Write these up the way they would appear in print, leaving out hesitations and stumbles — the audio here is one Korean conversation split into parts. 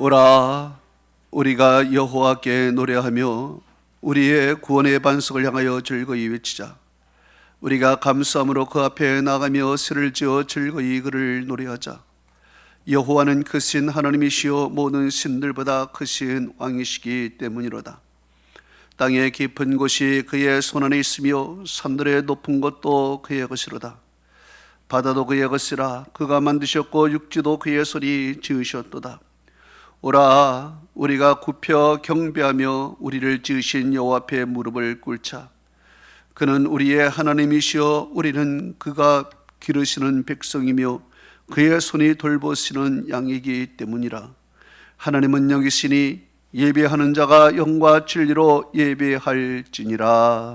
오라, 우리가 여호와께 노래하며 우리의 구원의 반석을 향하여 즐거이 외치자. 우리가 감사함으로 그 앞에 나가며 새를 지어 즐거이 그를 노래하자. 여호와는 크신 하나님이시여 모든 신들보다 크신 왕이시기 때문이로다. 땅의 깊은 곳이 그의 손안에 있으며 산들의 높은 곳도 그의 것이로다. 바다도 그의 것이라. 그가 만드셨고 육지도 그의 손이 지으셨도다. 오라, 우리가 굽혀 경배하며 우리를 지으신 여호와 앞에 무릎을 꿇자. 그는 우리의 하나님이시여 우리는 그가 기르시는 백성이며 그의 손이 돌보시는 양이기 때문이라. 하나님은 여기시니 예배하는 자가 영과 진리로 예배할지니라.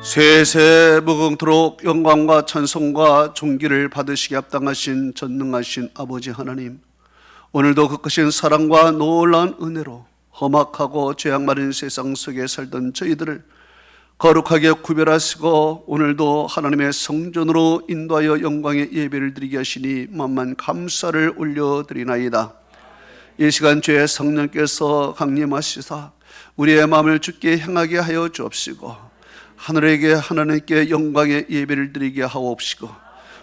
세세 무궁토록 영광과 찬송과 존귀를 받으시기 합당하신 전능하신 아버지 하나님, 오늘도 그 크신 사랑과 놀라운 은혜로 험악하고 죄악 많은 세상 속에 살던 저희들을 거룩하게 구별하시고 오늘도 하나님의 성전으로 인도하여 영광의 예배를 드리게 하시니 만만 감사를 올려드리나이다. 이 시간 주의 성령께서 강림하시사 우리의 마음을 주께 향하게 하여 주옵시고 하늘에게 하나님께 영광의 예배를 드리게 하옵시고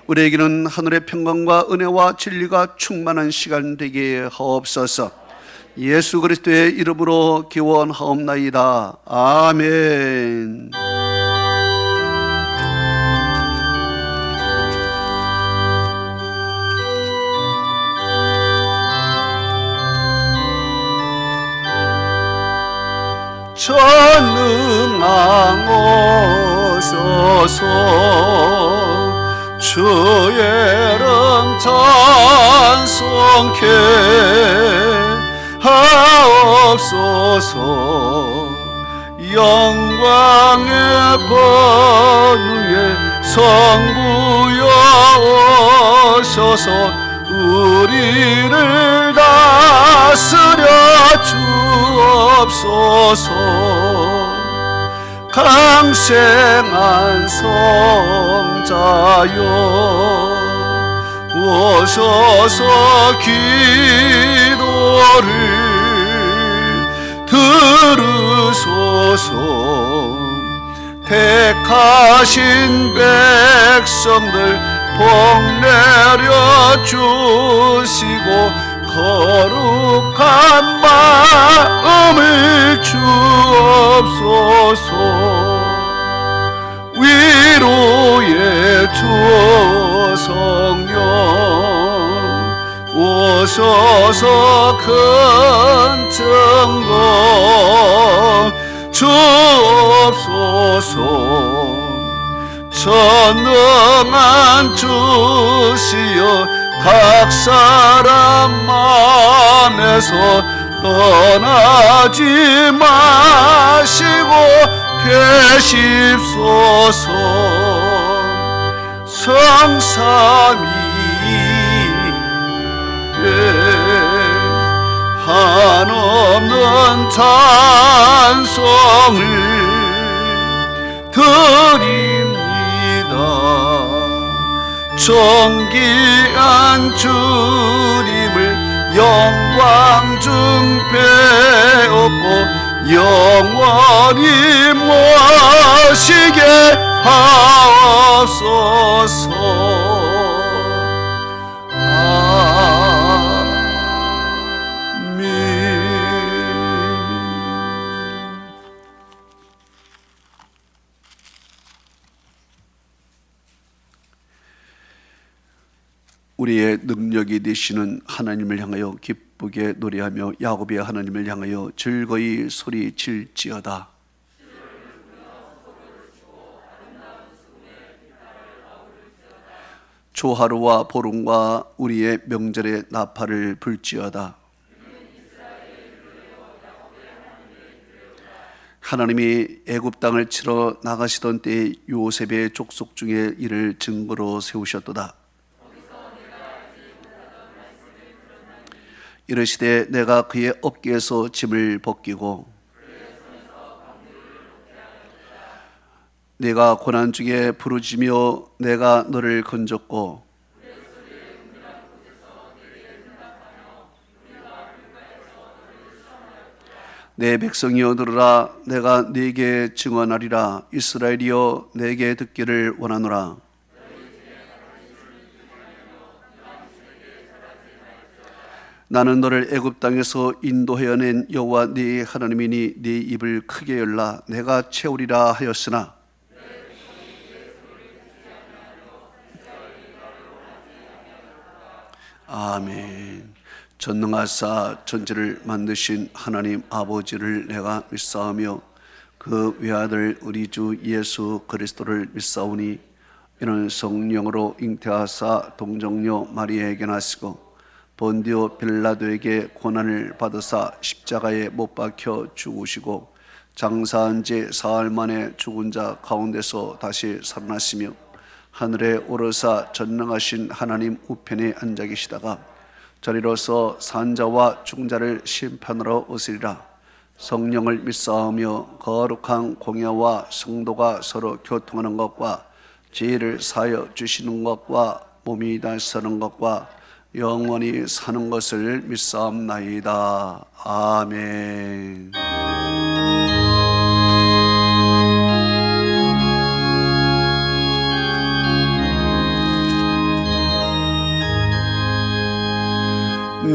우리에게는 하늘의 평강과 은혜와 진리가 충만한 시간 되게 하옵소서. 예수 그리스도의 이름으로 기원하옵나이다. 아멘. 전능하옵소서. 주의 이름 찬송케 하옵소서. 영광의 권위에 성부여 오셔서 우리를 다스려 주옵소서. 강생한 성자여 오셔서 기도를 들으소서. 택하신 백성들 복 내려 주시고 거룩한 마음을 주옵소서. 위로의 주 성령 오셔서 큰 증거 주옵소서. 전능한 주시여 각 사람 맘에서 떠나지 마시고 계십소서. 성삼위의 한없는 찬송을 드립니다. 존귀한 주님을 영광 중 배웠고 영원히 모시게 하옵소서. 우리의 능력이 되시는 하나님을 향하여 기쁘게 노래하며 야곱의 하나님을 향하여 즐거이 소리칠지어다. 조하루와 보름과 우리의 명절의 나팔을 불지어다. 하나님이 애굽 땅을 치러 나가시던 때에 요셉의 족속 중에 이를 증거로 세우셨도다. 이르시되 내가 그의 어깨에서 짐을 벗기고 내가 고난 중에 부르짖으며 내가 너를 건졌고 내 백성이여 들으라. 내가 네게 증언하리라. 이스라엘이여 내게 듣기를 원하노라. 나는 너를 애굽 땅에서 인도하여낸 여호와 네 하나님이니 네 입을 크게 열라. 내가 채우리라 하였으나 아멘. 전능하사 전지를 만드신 하나님 아버지를 내가 믿사오며 그 외아들 우리 주 예수 그리스도를 믿사오니 이는 성령으로 잉태하사 동정녀 마리아에게 나시고 본디오 빌라도에게 고난을 받으사 십자가에 못 박혀 죽으시고 장사한 지 사흘 만에 죽은 자 가운데서 다시 살아나시며 하늘에 오르사 전능하신 하나님 우편에 앉아 계시다가 저리로서 산자와 중자를 심판하러 오시리라. 성령을 믿사오며 거룩한 공예와 성도가 서로 교통하는 것과 지혜를 사여 주시는 것과 몸이 다시 서는 것과 영원히 사는 것을 믿사옵나이다. 아멘.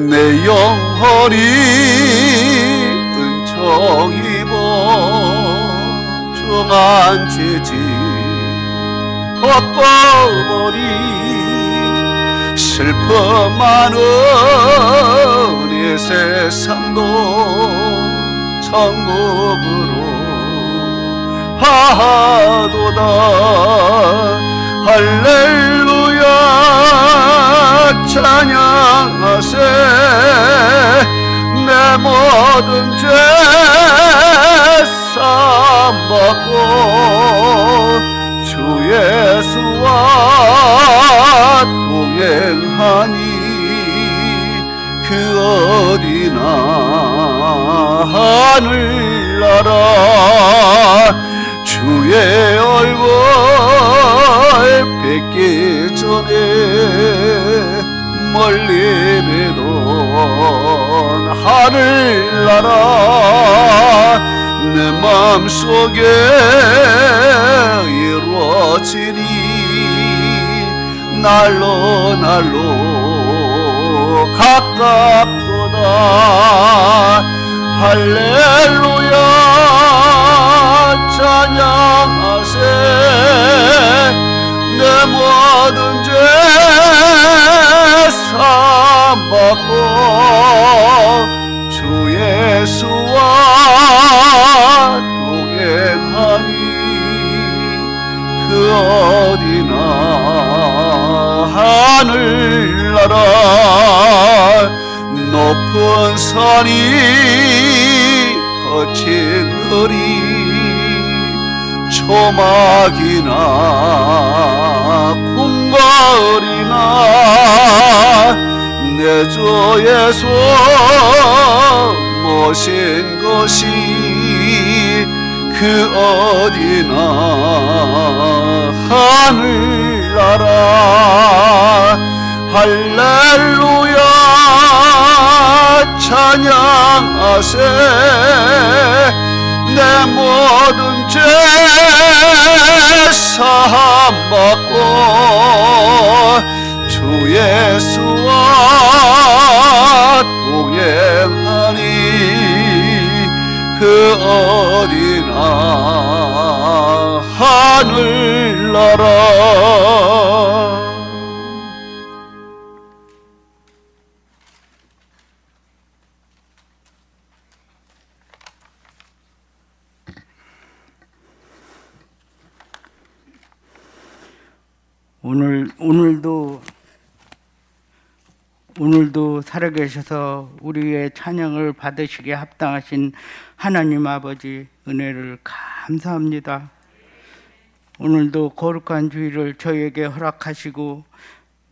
내 영혼이 은총 입어 중한 죄짐 벗고보니 슬픔 많은 이 세상도 천국으로 하도다. 할렐루야 찬양하세. 내 모든 죄 사함받고 주 예수와 동행하니 그 어디나 하늘나라 주의 얼굴 뵙기 전에 멀리 뵈던 하늘나라 내 마음속에 이루어지니 날로 날로 가깝도다. 할렐루야 찬양하세. 내 모든 죄 사함받고 주 예수와 동행하니 그 어디나 하늘나라 높은 산이 거친 거리 초막이나 궁궐이나 내 주 예수 모신 것이 그 어디나 하늘나라 할렐루야 찬양하세. 내 모든 죄 사함받고 주 예수와 동행하니 그 어디나 하늘나라 오늘도 살아계셔서 우리의 찬양을 받으시기에 합당하신 하나님 아버지 은혜를 감사합니다. 오늘도 거룩한 주일을 저희에게 허락하시고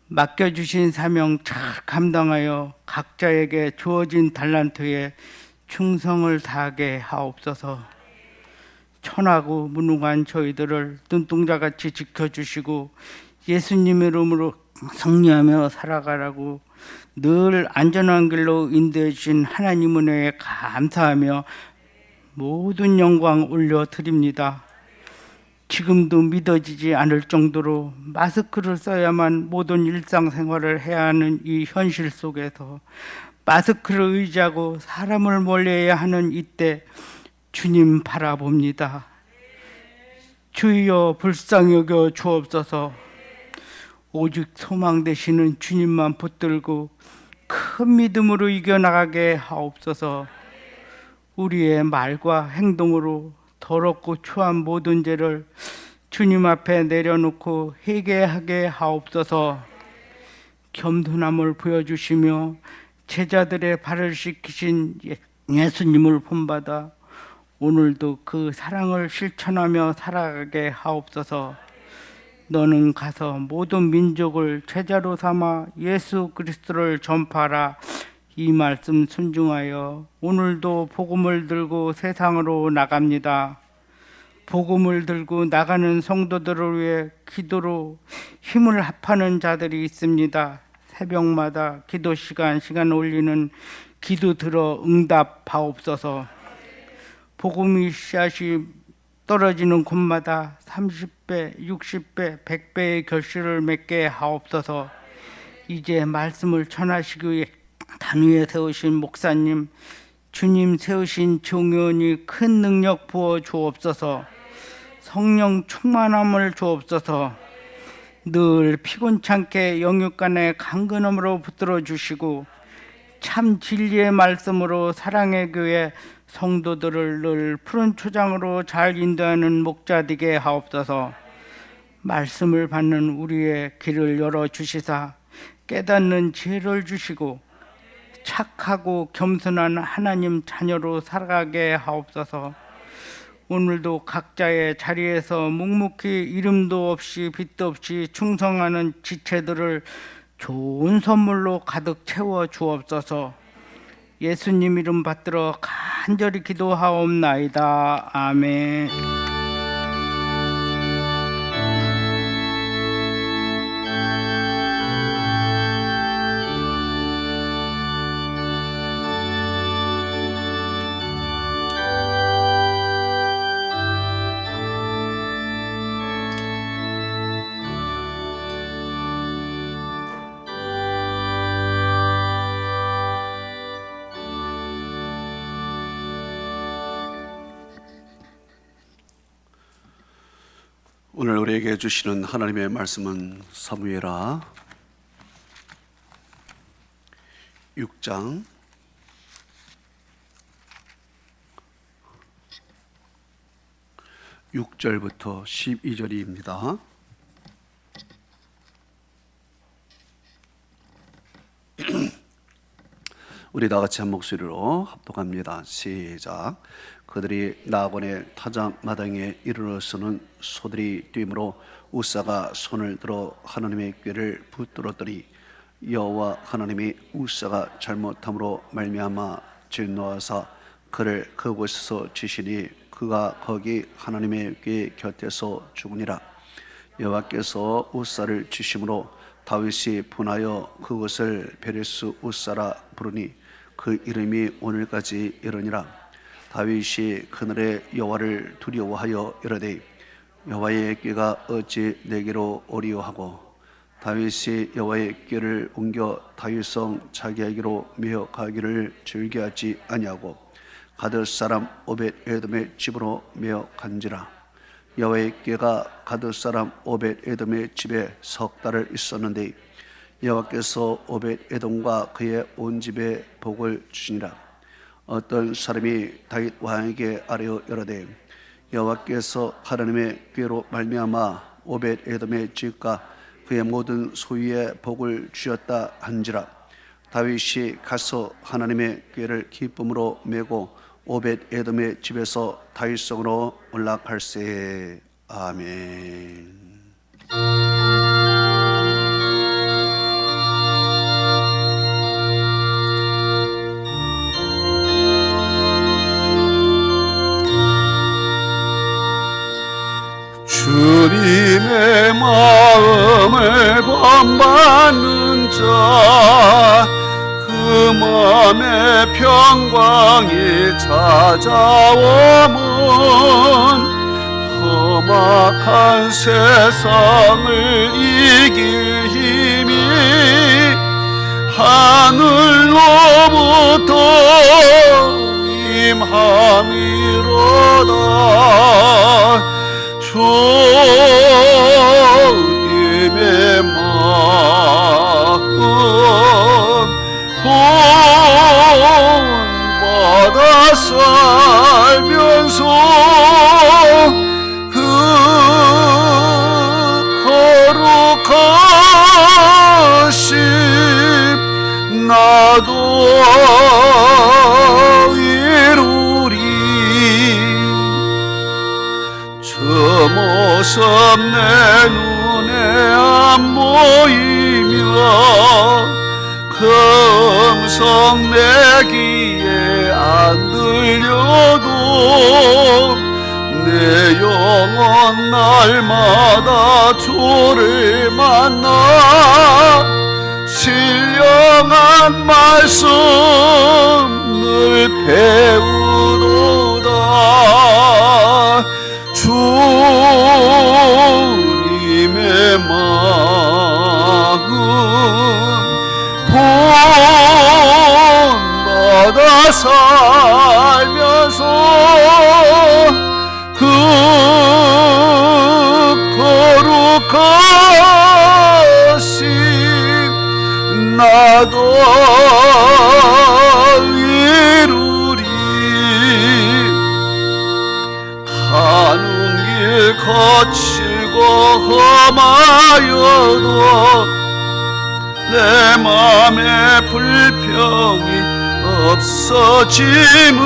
맡겨주신 사명 잘 감당하여 각자에게 주어진 달란트에 충성을 다하게 하옵소서. 천하고 무능한 저희들을 눈동자같이 지켜주시고 예수님 이름으로 승리하며 살아가라고 늘 안전한 길로 인도해 주신 하나님 은혜에 감사하며 모든 영광 올려드립니다. 지금도 믿어지지 않을 정도로 마스크를 써야만 모든 일상생활을 해야 하는 이 현실 속에서 마스크를 의지하고 사람을 멀리해야 하는 이때 주님 바라봅니다. 주여 불쌍히 여겨 주옵소서. 오직 소망 되시는 주님만 붙들고 큰 믿음으로 이겨나가게 하옵소서. 우리의 말과 행동으로 더럽고 추한 모든 죄를 주님 앞에 내려놓고 회개하게 하옵소서. 겸손함을 보여주시며 제자들의 발을 씻기신 예수님을 본받아 오늘도 그 사랑을 실천하며 살아가게 하옵소서. 너는 가서 모든 민족을 제자로 삼아 예수 그리스도를 전파하라. 이 말씀 순종하여 오늘도 복음을 들고 세상으로 나갑니다. 복음을 들고 나가는 성도들을 위해 기도로 힘을 합하는 자들이 있습니다. 새벽마다 기도 시간 올리는 기도 들어 응답하옵소서. 복음이 씨앗이 떨어지는 곳마다 30배, 60배, 100배의 결실을 맺게 하옵소서. 이제 말씀을 전하시기 위해 단위에 세우신 목사님, 주님 세우신 종교원이 큰 능력 부어 주옵소서. 성령 충만함을 주옵소서. 늘 피곤치 않게 영육간의 강건함으로 붙들어 주시고 참 진리의 말씀으로 사랑의 교회 성도들을 늘 푸른 초장으로 잘 인도하는 목자 되게 하옵소서. 말씀을 받는 우리의 길을 열어주시사 깨닫는 지혜를 주시고 착하고 겸손한 하나님 자녀로 살아가게 하옵소서. 오늘도 각자의 자리에서 묵묵히 이름도 없이 빛도 없이 충성하는 지체들을 좋은 선물로 가득 채워 주옵소서. 예수님 이름 받들어 간절히 기도하옵나이다. 아멘. 오늘 우리에게 주시는 하나님의 말씀은 사무엘하 6장 6절부터 12절입니다. 우리 다 같이 한 목소리로 합독합니다. 시작. 그들이 나곤의 타작 마당에 이르러서는 소들이 뛰므로 우사가 손을 들어 하나님의 꾀를 붙들었더니 여호와 하나님이 우사가 잘못함으로 말미암아 진노하사 그를 그곳에서 치시니 그가 거기 하나님의 꾀 곁에서 죽으니라. 여호와께서 우사를 치심으로 다윗이 분하여 그것을 베레스 우사라 부르니 그 이름이 오늘까지 이르니라. 다윗이 그날에 여호와를 두려워하여 이르되 여호와의 꾀가 어찌 내게로 오리오하고 다윗이 여호와의 꾀를 옮겨 다윗성 자기에게로 메어가기를 즐겨하지 아니하고 가드 사람 오벳 에돔의 집으로 메어간지라. 여호와의 꾀가 가드 사람 오벳 에돔의 집에 석 달을 있었는데 여호와께서 오벳 에돔과 그의 온 집에 복을 주시니라. 어떤 사람이 다윗 왕에게 아뢰어 이르되 여호와께서 하나님의 꾀로 말미암아 오벳 에돔의 집과 그의 모든 소유에 복을 주었다 한지라. 다윗이 가서 하나님의 궤를 기쁨으로 메고 오벳 에돔의 집에서 다윗성으로 올라갈세. 아멘. 주님의 마음을 본받는 자, 그 마음에 평강이 찾아오면 험악한 세상을 이길 힘이 하늘로부터 임함이로다. 주님의 마음 본받아 살면서 그 거룩하심 나도 이루리. 저 모습 내 눈에 안 보이며 그 음성 내 귀에 안 들려도 내 영혼 날마다 주를 만나 신령한 말씀을 배우도다. 주님의 마음 본받아 살면서 그 거룩하심 나도 이루리. 가는 길 거칠고 험하여도 내 맘에 불평이 없어짐은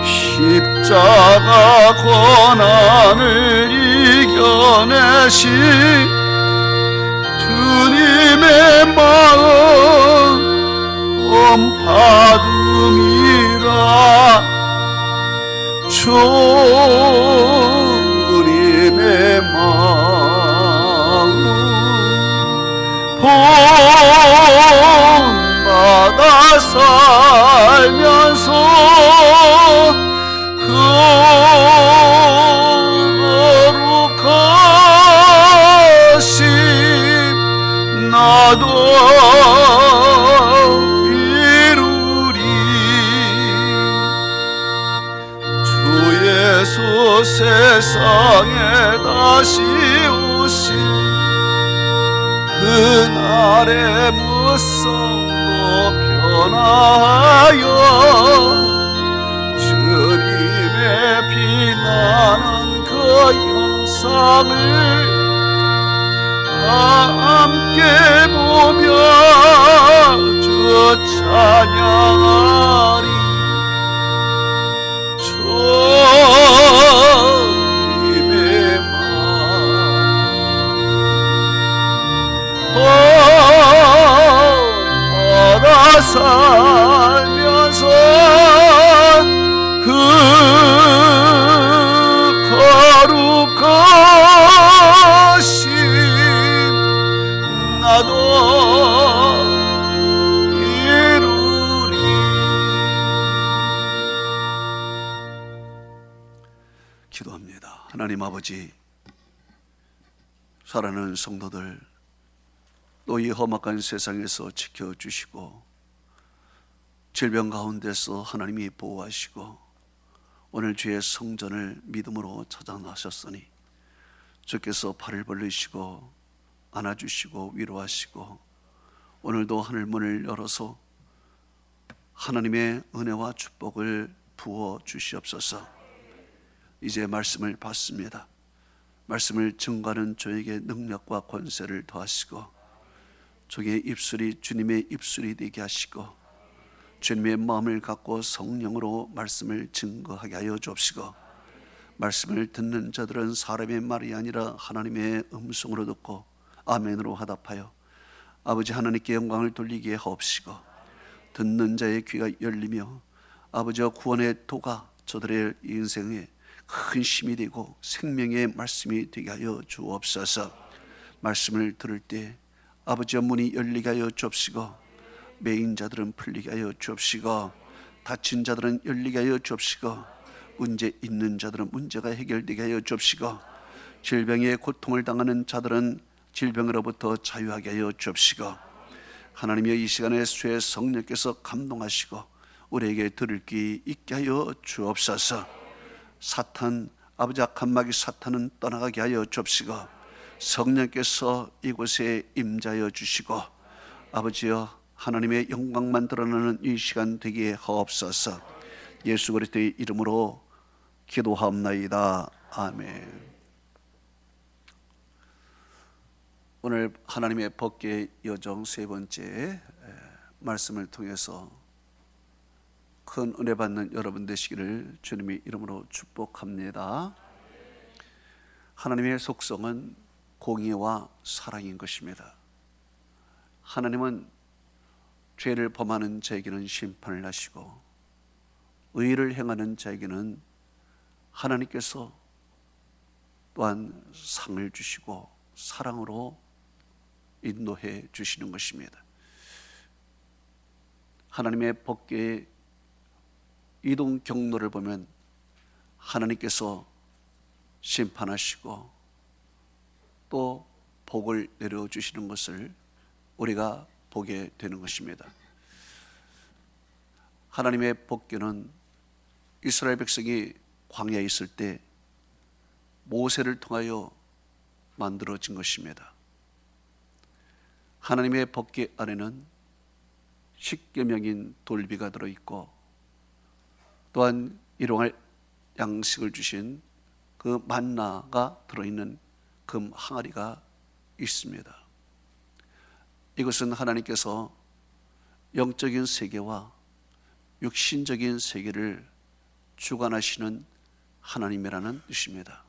십자가 고난을 이겨내신 주님의 마음 본받음이라. 주님의 마음 본받아 살면서 그 거룩하심 나도 이루리. 주 예수 세상에 다시 오신 그날의 무성도 변하여 주님의 빛나는 그 형상을 함께 보며 주 찬양하리. 주님의 마음 본받아 살면서 그 거룩하심 나도 이루리. 기도합니다. 하나님 아버지, 사랑하는 성도들 또 이 험악한 세상에서 지켜주시고 질병 가운데서 하나님이 보호하시고 오늘 주의 성전을 믿음으로 찾아 나셨으니 주께서 팔을 벌리시고 안아주시고 위로하시고 오늘도 하늘문을 열어서 하나님의 은혜와 축복을 부어 주시옵소서. 이제 말씀을 받습니다. 말씀을 증거하는 저에게 능력과 권세를 더하시고 저의 입술이 주님의 입술이 되게 하시고 주님의 마음을 갖고 성령으로 말씀을 증거하게 하여 주옵시고 말씀을 듣는 자들은 사람의 말이 아니라 하나님의 음성으로 듣고 아멘으로 화답하여 아버지 하나님께 영광을 돌리게 하옵시고 듣는 자의 귀가 열리며 아버지와 구원의 도가 저들의 인생에 큰 힘이 되고 생명의 말씀이 되게 하여 주옵소서. 말씀을 들을 때 아버지의 문이 열리게 하여 주옵시고 매인 자들은 풀리게 하여 주옵시고 다친 자들은 열리게 하여 주옵시고 문제 있는 자들은 문제가 해결되게 하여 주옵시고 질병의 고통을 당하는 자들은 질병으로부터 자유하게 하여 주옵시고 하나님의 이 시간에 주의 성령께서 감동하시고 우리에게 들을 귀 있게 하여 주옵소서. 사탄 아버지 악한 마귀 사탄은 떠나가게 하여 주옵시고 성령께서 이곳에 임자여 주시고 아버지여 하나님의 영광만 드러나는 이 시간 되게 하옵소서. 예수 그리스도의 이름으로 기도하옵나이다. 아멘. 오늘 하나님의 법궤 여정 세 번째 말씀을 통해서 큰 은혜 받는 여러분 되시기를 주님의 이름으로 축복합니다. 하나님의 속성은 공의와 사랑인 것입니다. 하나님은 죄를 범하는 자에게는 심판을 하시고 의를 행하는 자에게는 하나님께서 또한 상을 주시고 사랑으로 인도해 주시는 것입니다. 하나님의 법궤의 이동 경로를 보면 하나님께서 심판하시고 또 복을 내려주시는 것을 우리가 보게 되는 것입니다. 하나님의 법궤는 이스라엘 백성이 광야에 있을 때 모세를 통하여 만들어진 것입니다. 하나님의 법궤 안에는 십계명인 돌비가 들어있고 또한 일용할 양식을 주신 그 만나가 들어있는 금 항아리가 있습니다. 이것은 하나님께서 영적인 세계와 육신적인 세계를 주관하시는 하나님이라는 뜻입니다.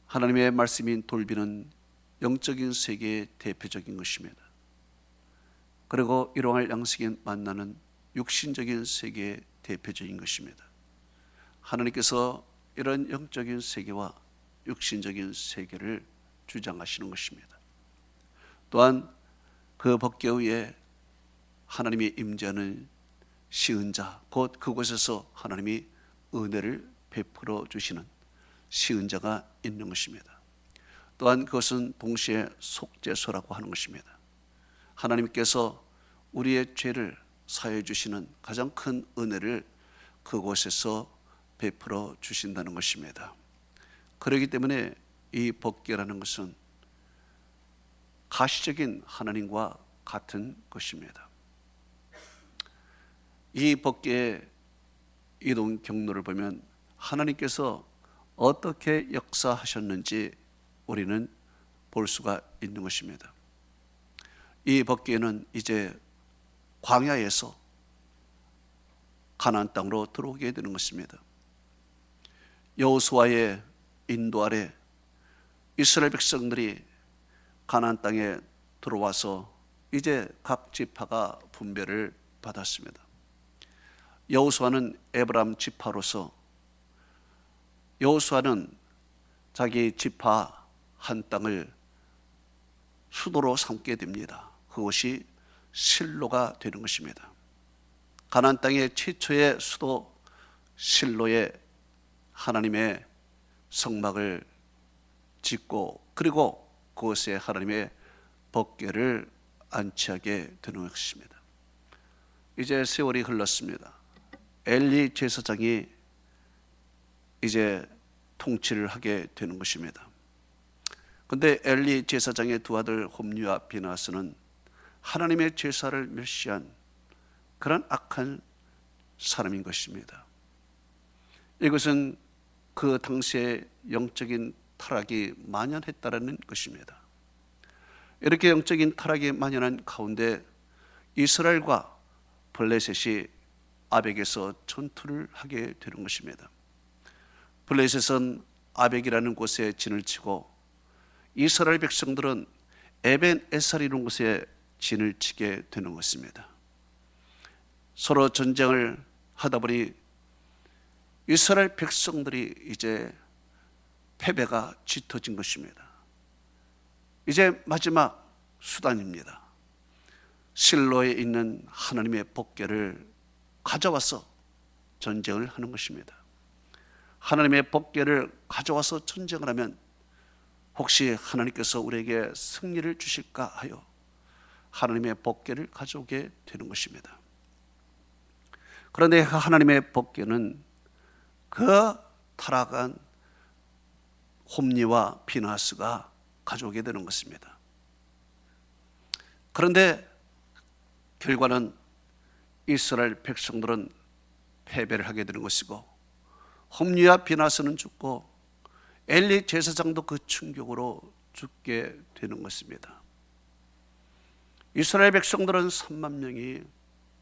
하나님의 말씀인 돌비는 영적인 세계의 대표적인 것입니다. 그리고 일용할 양식인 만나는 육신적인 세계의 대표적인 것입니다. 하나님께서 이런 영적인 세계와 육신적인 세계를 주장하시는 것입니다. 또한 그 법궤 위에 하나님의 임재하는 시은자, 곧 그곳에서 하나님이 은혜를 베풀어 주시는 시은자가 있는 것입니다. 또한 그것은 동시에 속죄소라고 하는 것입니다. 하나님께서 우리의 죄를 사해 주시는 가장 큰 은혜를 그곳에서 베풀어 주신다는 것입니다. 그렇기 때문에 이 법궤라는 것은 가시적인 하나님과 같은 것입니다. 이 법궤의 이동 경로를 보면 하나님께서 어떻게 역사하셨는지 우리는 볼 수가 있는 것입니다. 이 법궤는 이제 광야에서 가나안 땅으로 들어오게 되는 것입니다. 여호수아의 인도 아래 이스라엘 백성들이 가나안 땅에 들어와서 이제 각 지파가 분배를 받았습니다. 여호수아는 에브라임 지파로서 여호수아는 자기 지파 한 땅을 수도로 삼게 됩니다. 그것이 실로가 되는 것입니다. 가나안 땅의 최초의 수도 실로에 하나님의 성막을 짓고 그리고 그곳에 하나님의 법궤를 안치하게 되는 것입니다. 이제 세월이 흘렀습니다. 엘리 제사장이 이제 통치를 하게 되는 것입니다. 그런데 엘리 제사장의 두 아들 홈리와 비나스는 하나님의 제사를 멸시한 그런 악한 사람인 것입니다. 이것은 그 당시에 영적인 타락이 만연했다라는 것입니다. 이렇게 영적인 타락이 만연한 가운데 이스라엘과 블레셋이 아벡에서 전투를 하게 되는 것입니다. 블레셋은 아벡이라는 곳에 진을 치고 이스라엘 백성들은 에벤 에살이라는 곳에 진을 치게 되는 것입니다. 서로 전쟁을 하다 보니 이스라엘 백성들이 이제 패배가 짙어진 것입니다. 이제 마지막 수단입니다. 실로에 있는 하나님의 법궤를 가져와서 전쟁을 하는 것입니다. 하나님의 법궤를 가져와서 전쟁을 하면 혹시 하나님께서 우리에게 승리를 주실까 하여 하나님의 법궤를 가져오게 되는 것입니다. 그런데 하나님의 법궤는 그 타락한 홈리와 비나스가 가져오게 되는 것입니다. 그런데 결과는 이스라엘 백성들은 패배를 하게 되는 것이고 홈리와 비나스는 죽고 엘리 제사장도 그 충격으로 죽게 되는 것입니다. 이스라엘 백성들은 3만 명이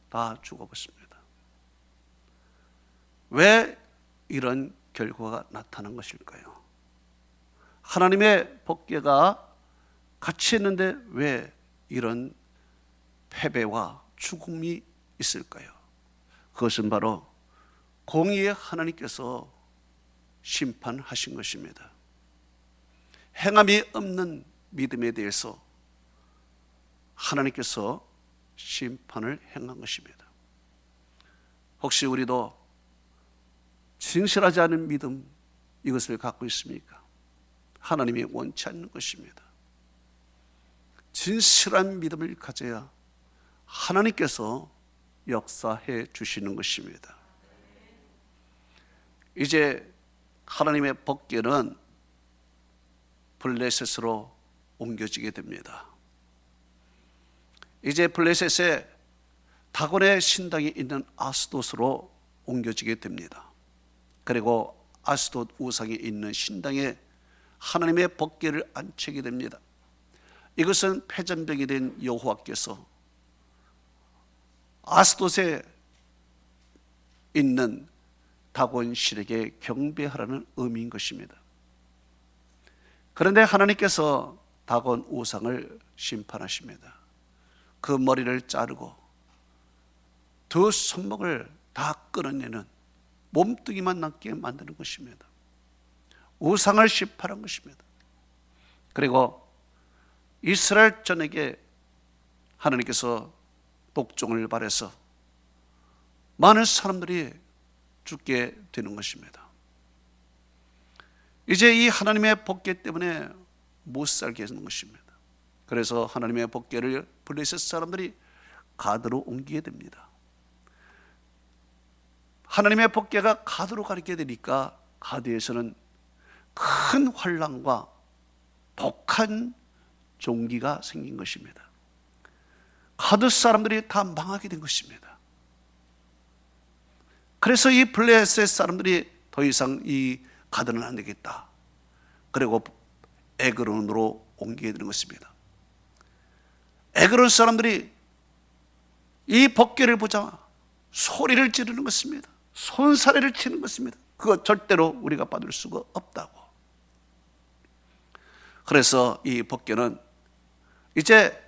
다 죽어버렸습니다. 왜 이런 결과가 나타난 것일까요? 하나님의 법궤가 같이 있는데 왜 이런 패배와 죽음이 있을까요? 그것은 바로 공의의 하나님께서 심판하신 것입니다. 행함이 없는 믿음에 대해서 하나님께서 심판을 행한 것입니다. 혹시 우리도 진실하지 않은 믿음 이것을 갖고 있습니까? 하나님이 원치 않는 것입니다. 진실한 믿음을 가져야 하나님께서 역사해 주시는 것입니다. 이제 하나님의 법궤는 블레셋으로 옮겨지게 됩니다. 이제 블레셋에 다곤의 신당이 있는 아스돗으로 옮겨지게 됩니다. 그리고 아스돗 우상이 있는 신당에 하나님의 법궤를 안치게 됩니다. 이것은 패전병이 된 여호와께서 아스돗에 있는 다곤 신에게 경배하라는 의미인 것입니다. 그런데 하나님께서 다곤 우상을 심판하십니다. 그 머리를 자르고 두 손목을 다 끊어내는 몸뚱이만 남게 만드는 것입니다. 우상을 심판한 것입니다. 그리고 이스라엘 전에게 하나님께서 독종을 발해서 많은 사람들이 죽게 되는 것입니다. 이제 이 하나님의 법궤 때문에 못 살게 하는 것입니다. 그래서 하나님의 법궤를 블레셋 사람들이 가드로 옮기게 됩니다. 하나님의 법궤가 가드로 가게 되니까 가드에서는 큰 환란과 독한 종기가 생긴 것입니다. 가드 사람들이 다 망하게 된 것입니다. 그래서 이 블레셋 사람들이 더 이상 이 가드는 안 되겠다. 그리고 에그론으로 옮기게 되는 것입니다. 에그론 사람들이 이 법궤를 보자 소리를 지르는 것입니다. 손사래를 치는 것입니다. 그거 절대로 우리가 받을 수가 없다고. 그래서 이 법궤는 이제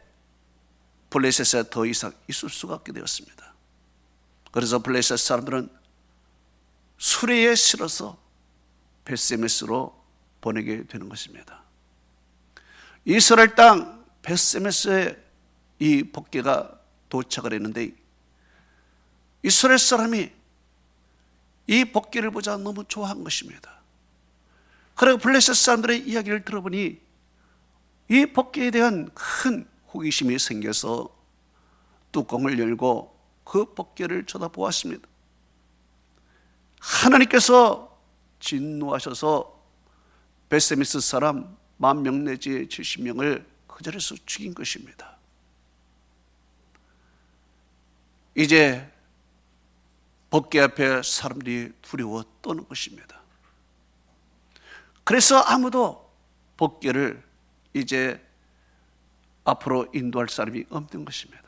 블레셋에 더 이상 있을 수가 없게 되었습니다. 그래서 블레셋 사람들은 수레에 실어서 벳세메스로 보내게 되는 것입니다. 이스라엘 땅 벳세메스에 이 법궤가 도착을 했는데 이스라엘 사람이 이 법궤를 보자 너무 좋아한 것입니다. 그리고 블레셋 사람들의 이야기를 들어보니 이 법궤에 대한 큰 호기심이 생겨서 뚜껑을 열고 그 법궤를 쳐다보았습니다. 하나님께서 진노하셔서 벳세메스 사람 10,000명 내지 70명을 그 자리에서 죽인 것입니다. 이제 법궤 앞에 사람들이 두려워 떠는 것입니다. 그래서 아무도 법궤를 이제 앞으로 인도할 사람이 없는 것입니다.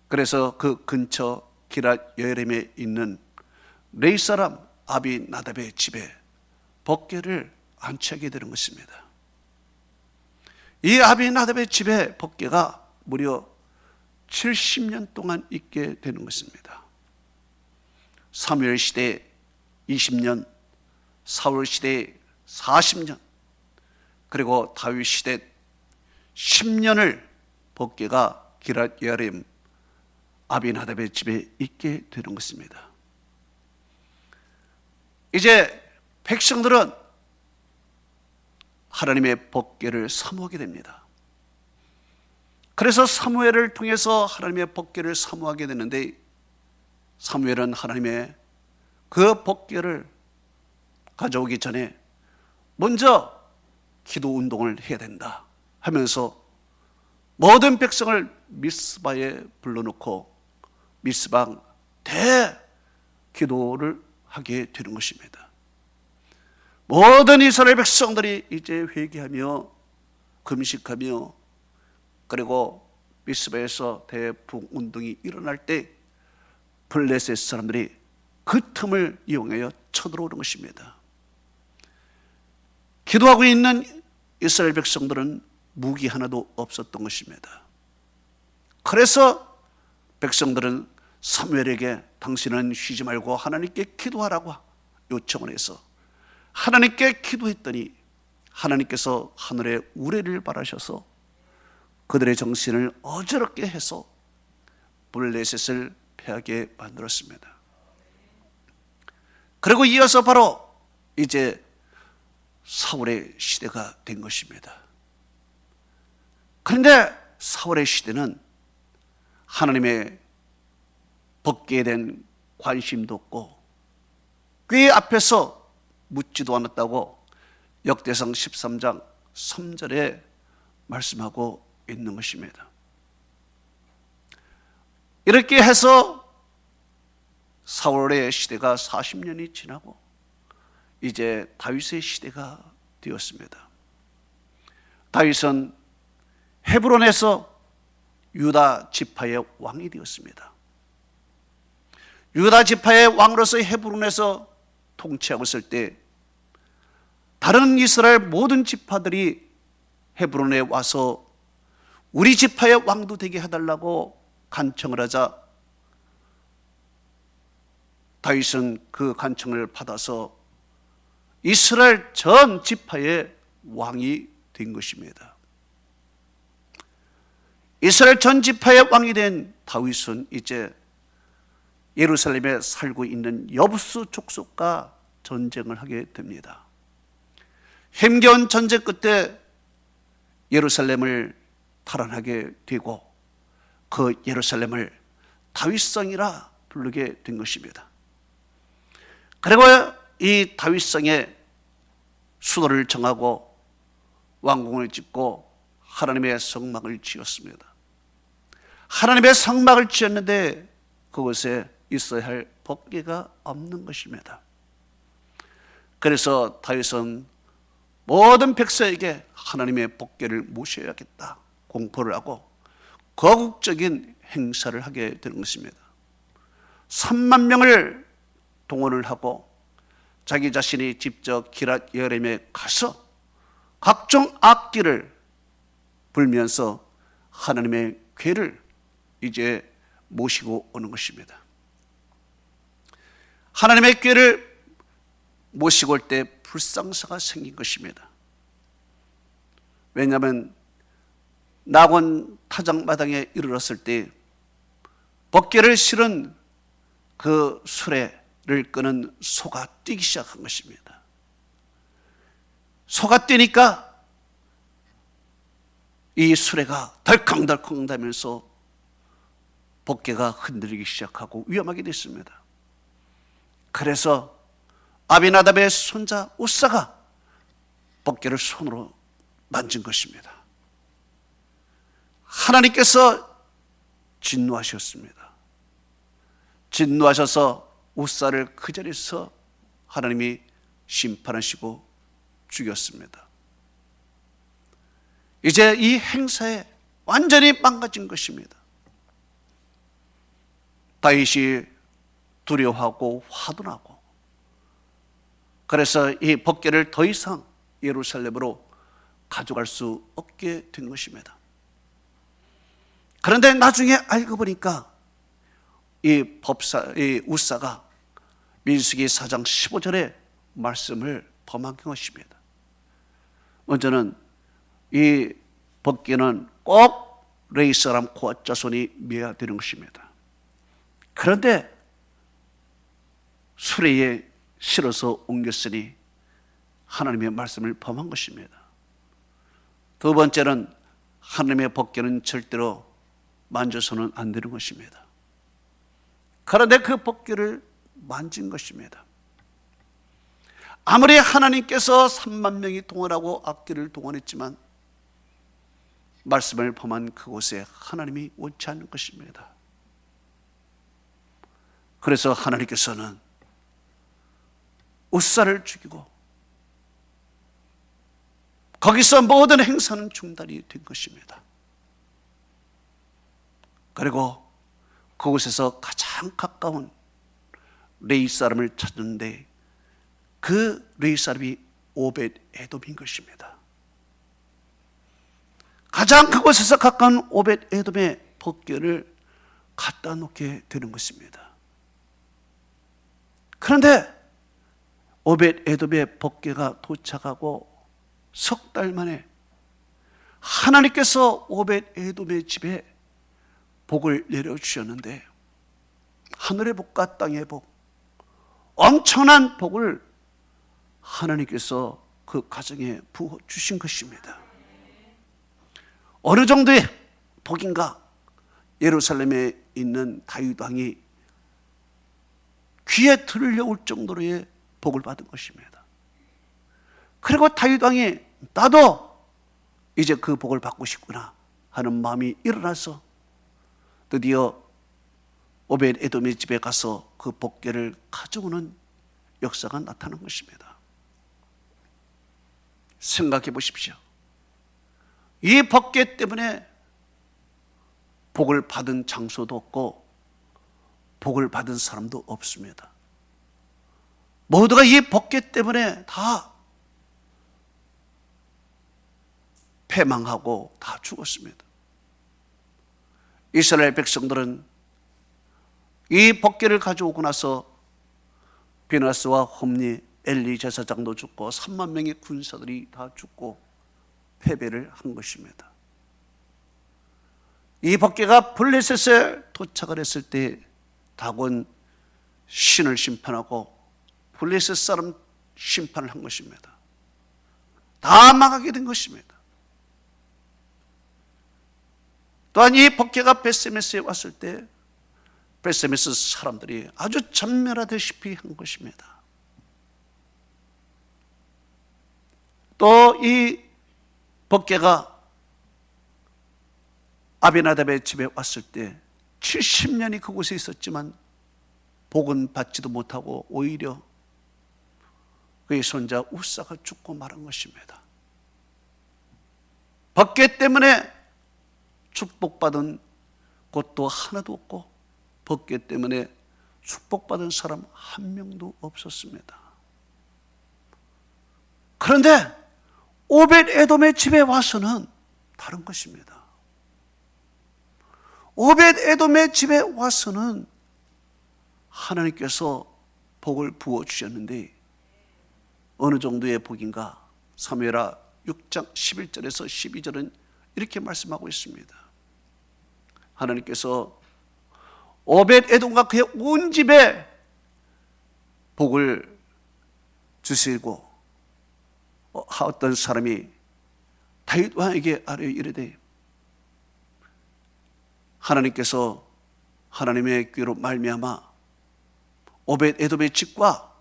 그래서 그 근처 기랏 여림에 있는 레위 사람 아비나답의 집에 법궤를 안치하게 되는 것입니다. 이 아비나답의 집에 법궤가 무려 70년 동안 있게 되는 것입니다. 사무엘 시대 20년, 사울 시대 40년, 그리고 다윗 시대 10년을 법궤가 기랏 여림 아비나답의 집에 있게 되는 것입니다. 이제 백성들은 하나님의 법궤를 사모하게 됩니다. 그래서 사무엘을 통해서 하나님의 법궤를 사모하게 되는데, 사무엘은 하나님의 그 법궤를 가져오기 전에 먼저 기도 운동을 해야 된다 하면서 모든 백성을 미스바에 불러놓고 미스바 대기도를 하게 되는 것입니다. 모든 이스라엘 백성들이 이제 회개하며 금식하며, 그리고 미스바에서 대북운동이 일어날 때 블레셋 사람들이 그 틈을 이용하여 쳐들어오는 것입니다. 기도하고 있는 이스라엘 백성들은 무기 하나도 없었던 것입니다. 그래서 백성들은 사무엘에게 당신은 쉬지 말고 하나님께 기도하라고 요청을 해서 하나님께 기도했더니 하나님께서 하늘의 우레를 바라셔서 그들의 정신을 어지럽게 해서 블레셋을 패하게 만들었습니다. 그리고 이어서 바로 이제 사울의 시대가 된 것입니다. 그런데 사울의 시대는 하나님의 법궤에 대한 관심도 없고 궤 앞에서 묻지도 않았다고 역대상 13장 3절에 말씀하고 있는 것입니다. 이렇게 해서 사울의 시대가 40년이 지나고 이제 다윗의 시대가 되었습니다. 다윗은 헤브론에서 유다 지파의 왕이 되었습니다. 유다 지파의 왕으로서 헤브론에서 통치하고 있을 때 다른 이스라엘 모든 지파들이 헤브론에 와서 우리 지파의 왕도 되게 해달라고 간청을 하자 다윗은 그 간청을 받아서 이스라엘 전 지파의 왕이 된 것입니다. 이스라엘 전 지파의 왕이 된 다윗은 이제 예루살렘에 살고 있는 여부수 족속과 전쟁을 하게 됩니다. 힘겨운 전쟁 끝에 예루살렘을 탈환하게 되고 그 예루살렘을 다윗성이라 부르게 된 것입니다. 그리고 이 다윗성에 수도를 정하고 왕궁을 짓고 하나님의 성막을 지었습니다. 하나님의 성막을 지었는데 그곳에 있어야 할 법궤가 없는 것입니다. 그래서 다윗은 모든 백성에게 하나님의 법궤를 모셔야겠다 공포를 하고 거국적인 행사를 하게 되는 것입니다. 3만 명을 동원을 하고 자기 자신이 직접 기랏 여림에 가서 각종 악기를 불면서 하나님의 궤를 이제 모시고 오는 것입니다. 하나님의 궤를 모시고 올 때 불상사가 생긴 것입니다. 왜냐하면 낙원 타작마당에 이르렀을 때 법궤를 실은 그 수레를 끄는 소가 뛰기 시작한 것입니다. 소가 뛰니까 이 수레가 덜컹덜컹 하면서 법궤가 흔들리기 시작하고 위험하게 됐습니다. 그래서 아비나답의 손자 우사가 법궤를 손으로 만진 것입니다. 하나님께서 진노하셨습니다. 진노하셔서 우사를 그 자리에서 하나님이 심판하시고 죽였습니다. 이제 이 행사에 완전히 망가진 것입니다. 다윗이 두려워하고 화도 나고, 그래서 이 법궤를 더 이상 예루살렘으로 가져갈 수 없게 된 것입니다. 그런데 나중에 알고 보니까 이 우사가 민수기 4장 15절의 말씀을 범한 것입니다. 먼저는 이 법궤는 꼭 레위 사람 고앗 자손이 메어야 되는 것입니다. 그런데 수레에 실어서 옮겼으니 하나님의 말씀을 범한 것입니다. 두 번째는 하나님의 법궤는 절대로 만져서는 안 되는 것입니다. 그런데 그 법궤를 만진 것입니다. 아무리 하나님께서 3만 명이 동원하고 악기를 동원했지만 말씀을 범한 그곳에 하나님이 원치 않는 것입니다. 그래서 하나님께서는 우사를 죽이고 거기서 모든 행사는 중단이 된 것입니다. 그리고 그곳에서 가장 가까운 레위 사람을 찾는데 그 레위 사람이 오벳 에돔인 것입니다. 가장 그곳에서 가까운 오벳 에돔의 법궤를 갖다 놓게 되는 것입니다. 그런데 오벳 에돔의 법궤가 도착하고 석 달 만에 하나님께서 오벳 에돔의 집에 복을 내려주셨는데, 하늘의 복과 땅의 복, 엄청난 복을 하나님께서 그 가정에 부어주신 것입니다. 어느 정도의 복인가? 예루살렘에 있는 다윗 왕이 귀에 들려올 정도로의 복을 받은 것입니다. 그리고 다윗 왕이 나도 이제 그 복을 받고 싶구나 하는 마음이 일어나서 드디어 오벳 에돔의 집에 가서 그 법궤를 가져오는 역사가 나타난 것입니다. 생각해 보십시오. 이 법궤 때문에 복을 받은 장소도 없고 복을 받은 사람도 없습니다. 모두가 이 법궤 때문에 다 패망하고 다 죽었습니다. 이스라엘 백성들은 이 법궤를 가져오고 나서 비나스와 홈리, 엘리 제사장도 죽고 3만 명의 군사들이 다 죽고 패배를 한 것입니다. 이 법궤가 블레셋에 도착을 했을 때 다곤 신을 심판하고 블레셋 사람 심판을 한 것입니다. 다 망하게 된 것입니다. 또한 이 법궤가 베세메스에 왔을 때 베세메스 사람들이 아주 전멸하다시피 한 것입니다. 또 이 법궤가 아비나답의 집에 왔을 때 70년이 그곳에 있었지만 복은 받지도 못하고 오히려 그의 손자 우사가 죽고 말한 것입니다. 법궤 때문에 축복받은 곳도 하나도 없고 법궤 때문에 축복받은 사람 한 명도 없었습니다. 그런데 오벳 에돔의 집에 와서는 다른 것입니다. 오벳 에돔의 집에 와서는 하나님께서 복을 부어주셨는데 어느 정도의 복인가? 사무엘하 6장 11절에서 12절은 이렇게 말씀하고 있습니다. 하나님께서 오벳 에돔과 그의 온 집에 복을 주시고 어떤 사람이 다윗 왕에게 아뢰어 이르되 하나님께서 하나님의 꾀로 말미암아 오벳 에돔의 집과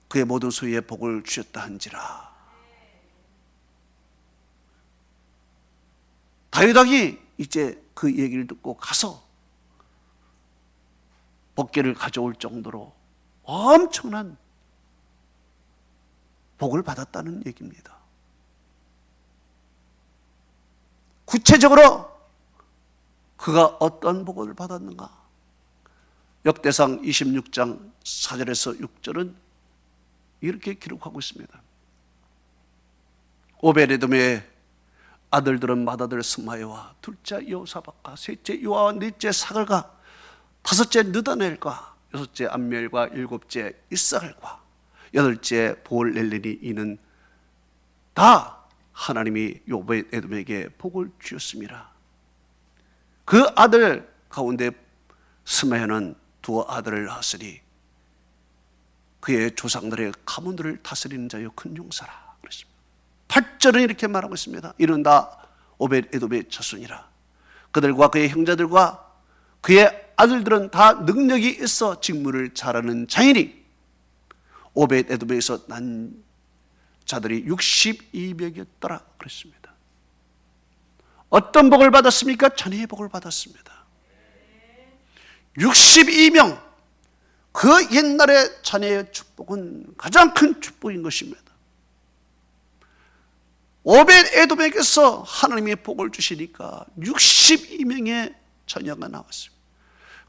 그의 모든 소유에 복을 주셨다 한지라. 다윗 왕이 이제 그 얘기를 듣고 가서 법궤를 가져올 정도로 엄청난 복을 받았다는 얘기입니다. 구체적으로 그가 어떤 복을 받았는가? 역대상 26장 4절에서 6절은 이렇게 기록하고 있습니다. 오베데돔의 아들들은 맏아들 스마야와 둘째 여호사밧과 셋째 요아와 넷째 사글과 다섯째 느다넬과 여섯째 암멜과 일곱째 이사갈과 여덟째 보올렐레니 이는 다 하나님이 오베데돔에게 복을 주었습니다. 그 아들 가운데 스마야는 두 아들을 낳았으니 그의 조상들의 가문들을 다스리는 자여 큰 용사라 그랬습니다. 8절은 이렇게 말하고 있습니다. 이는 다 오벳에돔의 자손이라. 그들과 그의 형제들과 그의 아들들은 다 능력이 있어 직무를 잘하는 자이니 오벳에돔에서 난 자들이 62명이었더라 그랬습니다. 어떤 복을 받았습니까? 자녀의 복을 받았습니다. 62명. 그 옛날의 자녀의 축복은 가장 큰 축복인 것입니다. 오벳에돔에게서 하나님이 복을 주시니까 62명의 자녀가 나왔습니다.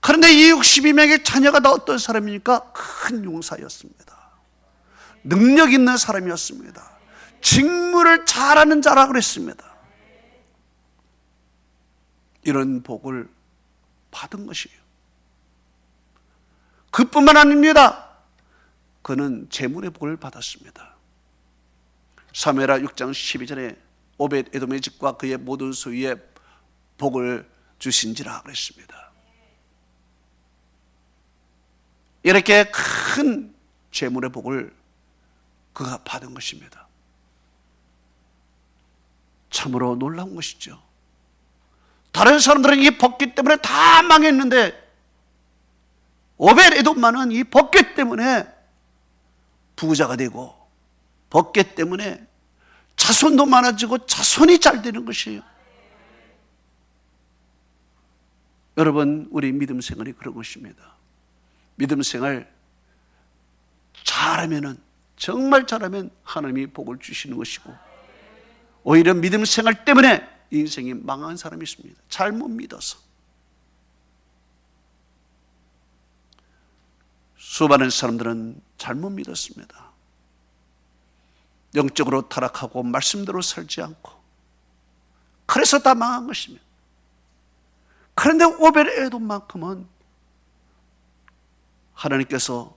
그런데 이 62명의 자녀가 다 어떤 사람입니까? 큰 용사였습니다. 능력 있는 사람이었습니다. 직무를 잘하는 자라 그랬습니다. 이런 복을 받은 것이에요. 그뿐만 아닙니다. 그는 재물의 복을 받았습니다. 사무엘하 6장 12절에 오벳에돔의 집과 그의 모든 소유에 복을 주신지라 그랬습니다. 이렇게 큰 재물의 복을 그가 받은 것입니다. 참으로 놀라운 것이죠. 다른 사람들은 이 복귀 때문에 다 망했는데 오벳에돔만은 이 법궤 때문에 부자가 되고 법궤 때문에 자손도 많아지고 자손이 잘 되는 것이에요. 여러분, 우리 믿음 생활이 그런 것입니다. 믿음 생활 잘하면은, 정말 잘하면 하나님이 복을 주시는 것이고, 오히려 믿음 생활 때문에 인생이 망한 사람이 있습니다. 잘못 믿어서. 수많은 사람들은 잘못 믿었습니다. 영적으로 타락하고 말씀대로 살지 않고, 그래서 다 망한 것입니다. 그런데 오벳에돔만큼은 하나님께서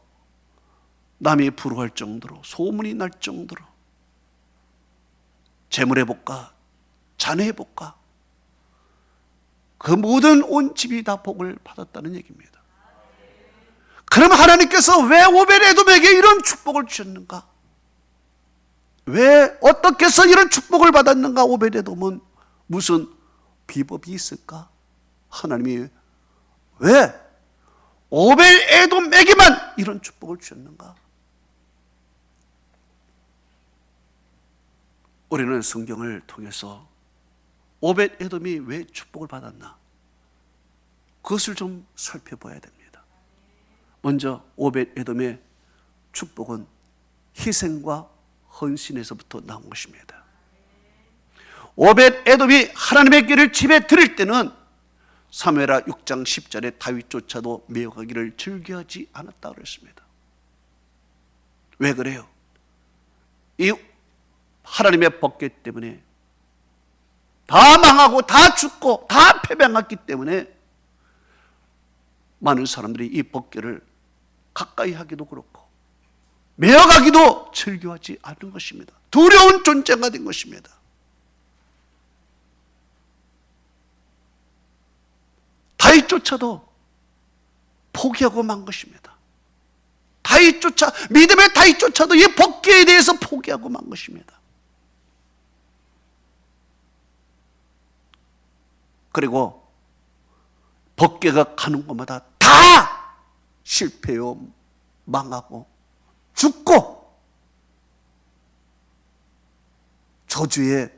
남이 부러워할 정도로, 소문이 날 정도로 재물의 복과 자녀의 복과 그 모든 온 집이 다 복을 받았다는 얘기입니다. 그럼 하나님께서 왜 오벳에돔에게 이런 축복을 주셨는가? 왜 어떻게 해서 이런 축복을 받았는가? 오벳에돔은 무슨 비법이 있을까? 하나님이 왜 오벳에돔에게만 이런 축복을 주셨는가? 우리는 성경을 통해서 오벳에돔이 왜 축복을 받았나? 그것을 좀 살펴봐야 됩니다. 먼저 오벳에돔의 축복은 희생과 헌신에서부터 나온 것입니다. 오벳에돔이 하나님의 길을 집에 드릴 때는 사무엘하 6장 10절에 다윗조차도 매어가기를 즐겨하지 않았다고 그랬습니다. 왜 그래요? 이 하나님의 법궤 때문에 다 망하고 다 죽고 다 패배했기 때문에 많은 사람들이 이 법궤를 가까이 하기도 그렇고 매어가기도 즐겨하지 않은 것입니다. 두려운 존재가 된 것입니다. 다윗조차도 포기하고 만 것입니다. 믿음의 다윗조차도 이 법궤에 대해서 포기하고 만 것입니다. 그리고 법궤가 가는 곳마다 다 실패요, 망하고 죽고 저주의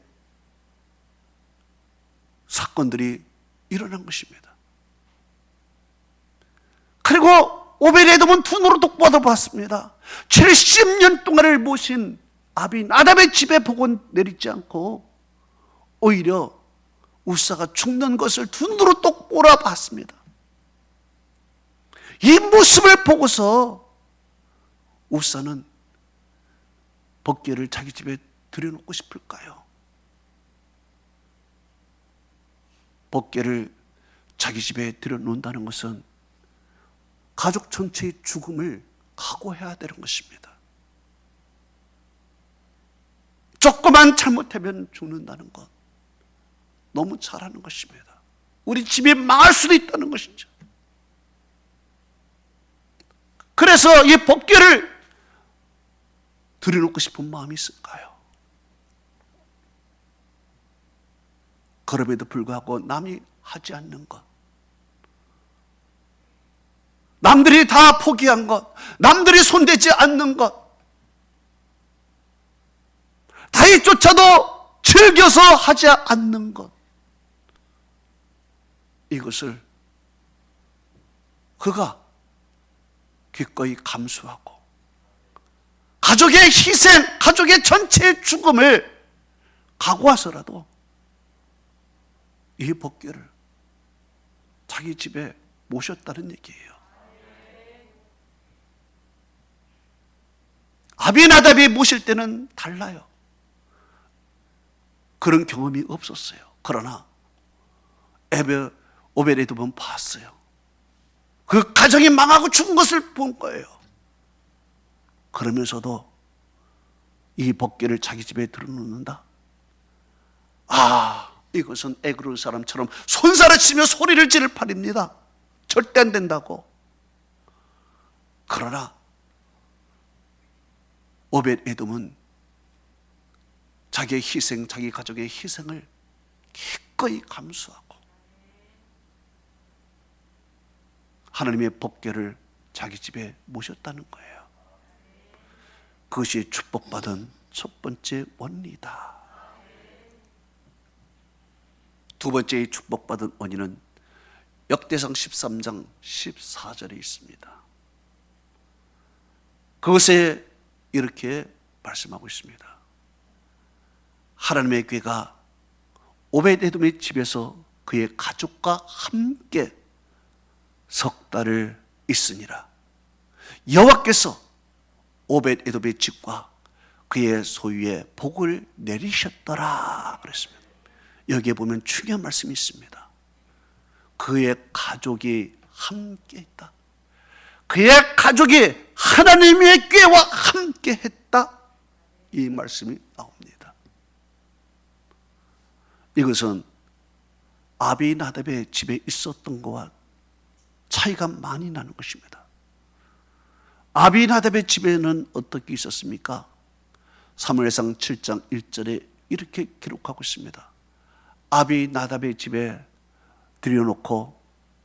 사건들이 일어난 것입니다. 그리고 오벳에돔은 두 눈으로 똑바로 봤습니다. 70년 동안을 모신 아비나답의 집에 복은 내리지 않고 오히려 우사가 죽는 것을 두 눈으로 똑 몰아봤습니다. 이 모습을 보고서 우사는 법궤를 자기 집에 들여놓고 싶을까요? 법궤를 자기 집에 들여놓는다는 것은 가족 전체의 죽음을 각오해야 되는 것입니다. 조금만 잘못하면 죽는다는 것, 너무 잘하는 것입니다. 우리 집이 망할 수도 있다는 것이죠. 그래서 이 법궤를 들여놓고 싶은 마음이 있을까요? 그럼에도 불구하고 남이 하지 않는 것, 남들이 다 포기한 것, 남들이 손대지 않는 것, 다윗조차도 즐겨서 하지 않는 것, 이것을 그가 기꺼이 감수하고 가족의 희생, 가족의 전체의 죽음을 각오해서라도 이 법궤를 자기 집에 모셨다는 얘기예요. 아비나답이 모실 때는 달라요. 그런 경험이 없었어요. 그러나 오베데돔은 봤어요. 그 가정이 망하고 죽은 것을 본 거예요. 그러면서도 이 법궤를 자기 집에 들어놓는다. 이것은 에그론 사람처럼 손살을 치며 소리를 지를 판입니다. 절대 안 된다고. 그러나 오벳에돔은 자기의 희생, 자기 가족의 희생을 기꺼이 감수하고 하나님의 법궤를 자기 집에 모셨다는 거예요. 그것이 축복받은 첫 번째 원리다. 두 번째 축복받은 원인은 역대상 13장 14절에 있습니다. 그것에 이렇게 말씀하고 있습니다. 하나님의 궤가 오벳에돔의 집에서 그의 가족과 함께 석 달을 있으니라. 여호와께서 오벳에돔의 집과 그의 소유에 복을 내리셨더라 그랬습니다. 여기에 보면 중요한 말씀이 있습니다. 그의 가족이 함께 했다. 그의 가족이 하나님의 궤와 함께 했다. 이 말씀이 나옵니다. 이것은 아비나답의 집에 있었던 것과 차이가 많이 나는 것입니다. 아비나답의 집에는 어떻게 있었습니까? 사무엘상 7장 1절에 이렇게 기록하고 있습니다. 아비나답의 집에 들여놓고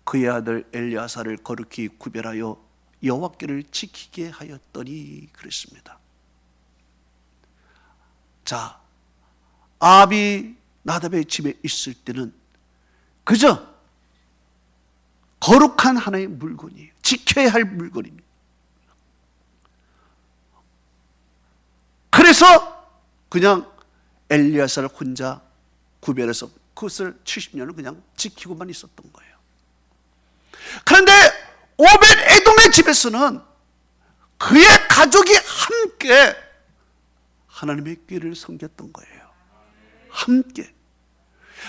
그의 아들 엘리아사를 거룩히 구별하여 여호와께를 지키게 하였더니 그랬습니다. 자, 아비나답의 집에 있을 때는 그저 거룩한 하나의 물건이에요. 지켜야 할 물건입니다. 그래서 그냥 엘리야사를 혼자 구별해서 그것을 70년을 그냥 지키고만 있었던 거예요. 그런데 오벳에돔의 집에서는 그의 가족이 함께 하나님의 궤를 섬겼던 거예요. 함께.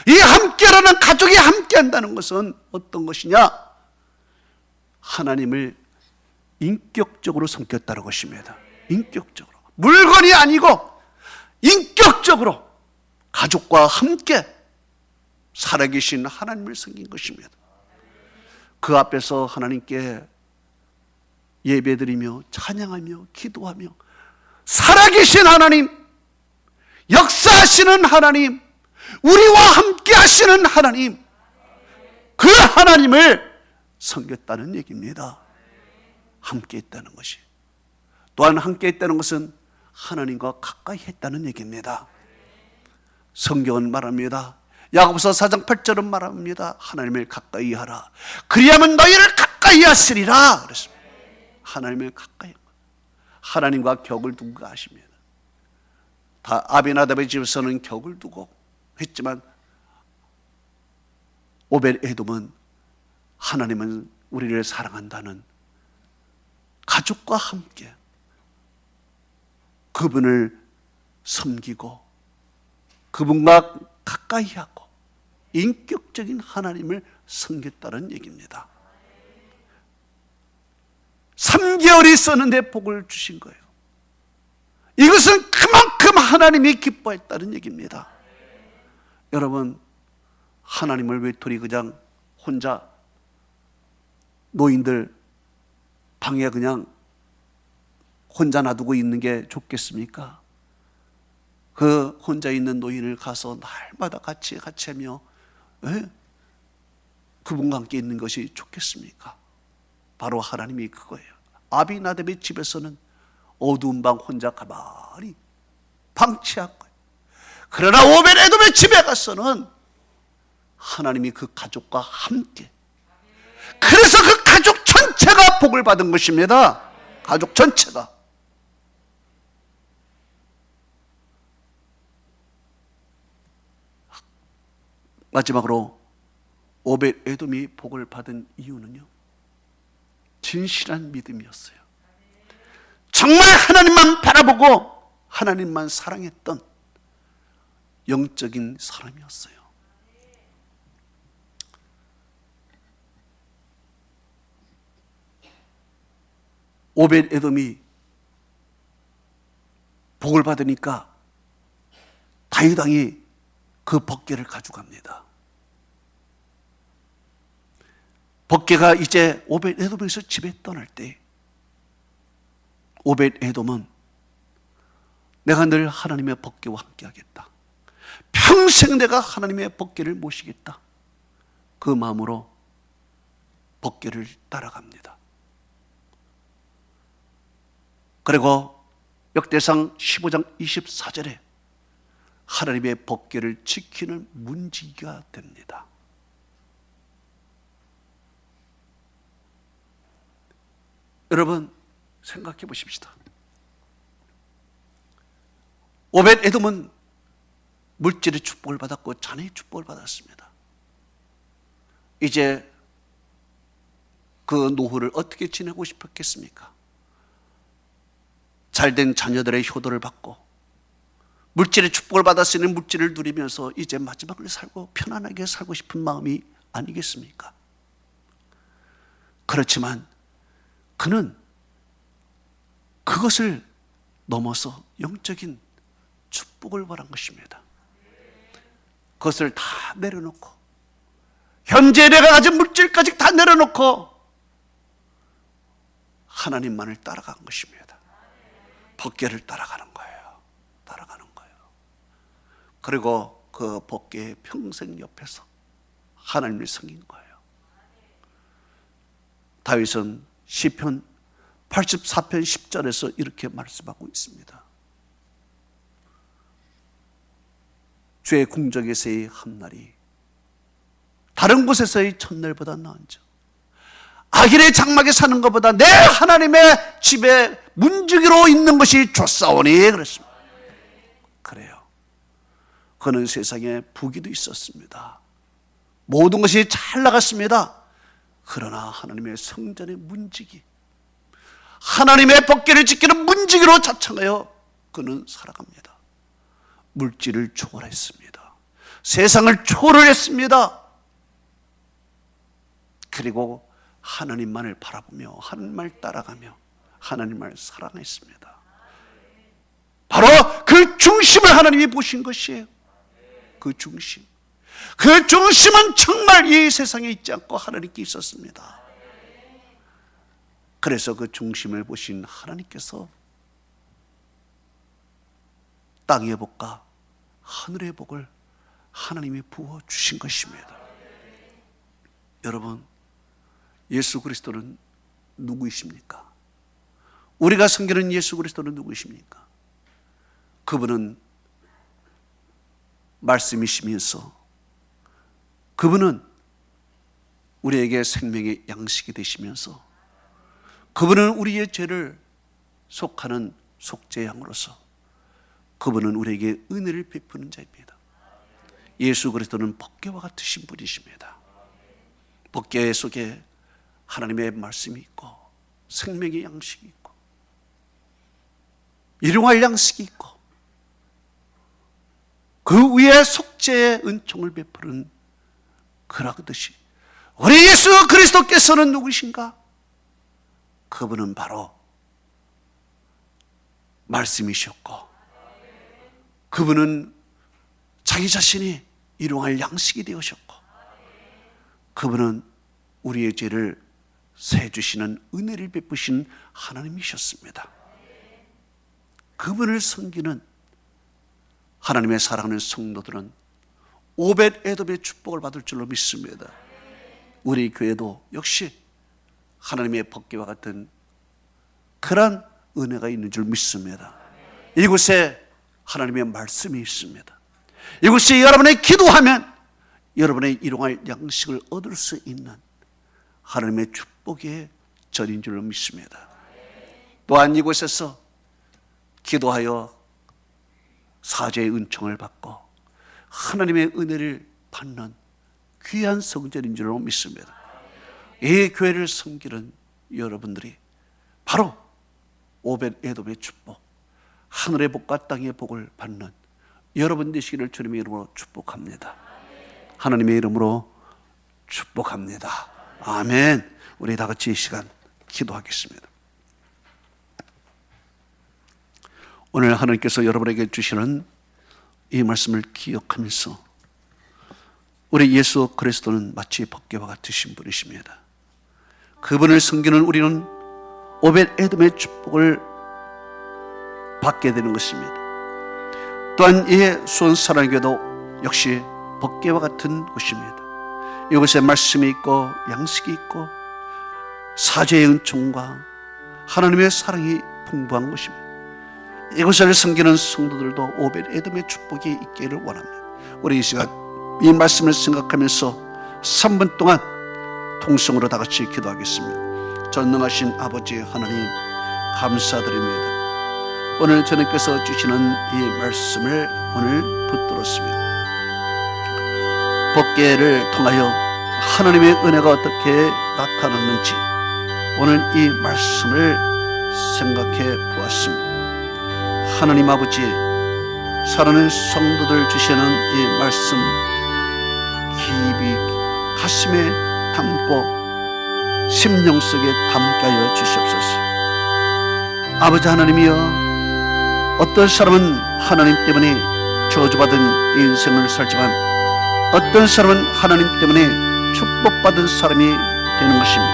이 함께라는 가족이 함께 한다는 것은 어떤 것이냐? 하나님을 인격적으로 섬겼다는 것입니다. 인격적으로. 물건이 아니고 인격적으로 가족과 함께 살아계신 하나님을 섬긴 것입니다. 그 앞에서 하나님께 예배드리며 찬양하며 기도하며 살아계신 하나님, 역사하시는 하나님, 우리와 함께 하시는 하나님, 그 하나님을 섬겼다는 얘기입니다. 함께 했다는 것이. 또한 함께 했다는 것은 하나님과 가까이 했다는 얘기입니다. 성경은 말합니다. 야고보서 4장 8절은 말합니다. 하나님을 가까이 하라. 그리하면 너희를 가까이 하시리라. 그랬습니다. 하나님을 가까이. 하나님과 격을 두고 가십니다. 아비나답의 집에서는 격을 두고 했지만 오벳에돔은 하나님은 우리를 사랑한다는 가족과 함께 그분을 섬기고 그분과 가까이 하고 인격적인 하나님을 섬겼다는 얘기입니다. 3개월이 썼는데 복을 주신 거예요. 이것은 그만큼 하나님이 기뻐했다는 얘기입니다. 여러분, 하나님을 외톨이 그냥 혼자 노인들 방에 그냥 혼자 놔두고 있는 게 좋겠습니까? 그 혼자 있는 노인을 가서 날마다 같이 하며 그분과 함께 있는 것이 좋겠습니까? 바로 하나님이 그거예요. 아비나답의 집에서는 어두운 방 혼자 가만히 방치한 거예요. 그러나 오벳에돔의 집에 가서는 하나님이 그 가족과 함께, 그래서 그 가족 전체가 복을 받은 것입니다. 가족 전체가. 마지막으로 오벳에돔이 복을 받은 이유는요, 진실한 믿음이었어요. 정말 하나님만 바라보고 하나님만 사랑했던 영적인 사람이었어요. 오벳에돔이 복을 받으니까 다윗 왕이 그 법궤를 가져갑니다. 법궤가 이제 오벳에돔에서 집에 떠날 때 오벳에돔은 내가 늘 하나님의 법궤와 함께 하겠다, 평생 내가 하나님의 법궤를 모시겠다, 그 마음으로 법궤를 따라갑니다. 그리고 역대상 15장 24절에 하나님의 법궤를 지키는 문지기가 됩니다. 여러분, 생각해 보십시다. 오벳에돔은 물질의 축복을 받았고 자녀의 축복을 받았습니다. 이제 그 노후를 어떻게 지내고 싶었겠습니까? 잘된 자녀들의 효도를 받고 물질의 축복을 받았으니 물질을 누리면서 이제 마지막을 살고 편안하게 살고 싶은 마음이 아니겠습니까? 그렇지만 그는 그것을 넘어서 영적인 축복을 바란 것입니다. 그것을 다 내려놓고, 현재 내가 가진 물질까지 다 내려놓고 하나님만을 따라간 것입니다. 법궤를 따라가는 거예요. 따라가는 거예요. 그리고 그 법궤의 평생 옆에서 하나님을 섬긴 거예요. 다윗은 시편 84편 10절에서 이렇게 말씀하고 있습니다. 주의 궁정에서의 한날이 다른 곳에서의 첫날보다 나은즉 악인의 장막에 사는 것보다 내 하나님의 집에 문지기로 있는 것이 좋사오니 그랬습니다. 그래요. 그는 세상에 부귀도 있었습니다. 모든 것이 잘 나갔습니다. 그러나 하나님의 성전의 문지기, 하나님의 법궤를 지키는 문지기로 자청하여 그는 살아갑니다. 물질을 초월했습니다. 세상을 초월했습니다. 그리고 하나님만을 바라보며 하나님을 따라가며 하나님을 사랑했습니다. 바로 그 중심을 하나님이 보신 것이에요. 그 중심. 그 중심은 정말 이 세상에 있지 않고 하나님께 있었습니다. 그래서 그 중심을 보신 하나님께서 땅의 복과 하늘의 복을 하나님이 부어주신 것입니다. 여러분, 예수 그리스도는 누구이십니까? 우리가 섬기는 예수 그리스도는 누구이십니까? 그분은 말씀이시면서 그분은 우리에게 생명의 양식이 되시면서 그분은 우리의 죄를 속하는 속죄양으로서 그분은 우리에게 은혜를 베푸는 자입니다. 예수 그리스도는 법궤와 같으신 분이십니다. 법궤 속에 하나님의 말씀이 있고 생명의 양식이 있고 일용할 양식이 있고 그 위에 속죄의 은총을 베푸는 그러듯이 우리 예수 그리스도께서는 누구신가? 그분은 바로 말씀이셨고 그분은 자기 자신이 일용할 양식이 되으셨고 그분은 우리의 죄를 세주시는 은혜를 베푸신 하나님이셨습니다. 그분을 섬기는 하나님의 사랑하는 성도들은 오벳 에돔의 축복을 받을 줄로 믿습니다. 우리 교회도 역시 하나님의 법궤와 같은 그런 은혜가 있는 줄 믿습니다. 이곳에 하나님의 말씀이 있습니다. 이곳에 여러분의 기도하면 여러분의 일용할 양식을 얻을 수 있는 하나님의 축복의 전인 줄로 믿습니다. 또한 이곳에서 기도하여 사죄의 은총을 받고 하나님의 은혜를 받는 귀한 성전인 줄로 믿습니다. 이 교회를 섬기는 여러분들이 바로 오벳 에돔의 축복, 하늘의 복과 땅의 복을 받는 여러분 되시기를 주님의 이름으로 축복합니다. 하나님의 이름으로 축복합니다. 아멘. 우리 다 같이 이 시간 기도하겠습니다. 오늘 하나님께서 여러분에게 주시는 이 말씀을 기억하면서 우리 예수 그리스도는 마치 법궤와 같으신 분이십니다. 그분을 섬기는 우리는 오벳 에돔의 축복을 받게 되는 것입니다. 또한 이 수원 사랑교회도 역시 법궤와 같은 곳입니다. 이곳에 말씀이 있고 양식이 있고 사죄의 은총과 하나님의 사랑이 풍부한 곳입니다. 이곳을 섬기는 성도들도 오벳 에돔의 축복이 있기를 원합니다. 우리 이 시간 이 말씀을 생각하면서 3분 동안 통성으로 다 같이 기도하겠습니다. 전능하신 아버지 하나님 감사드립니다. 오늘 주님께서 주시는 이 말씀을 오늘 붙들었습니다. 법궤를 통하여 하나님의 은혜가 어떻게 나타났는지 오늘 이 말씀을 생각해 보았습니다. 하나님 아버지, 사랑하는 성도들 주시는 이 말씀 깊이 가슴에 담고 심령 속에 담게 하여 주시옵소서. 아버지 하나님이여, 어떤 사람은 하나님 때문에 저주받은 인생을 살지만 어떤 사람은 하나님 때문에 축복받은 사람이 되는 것입니다.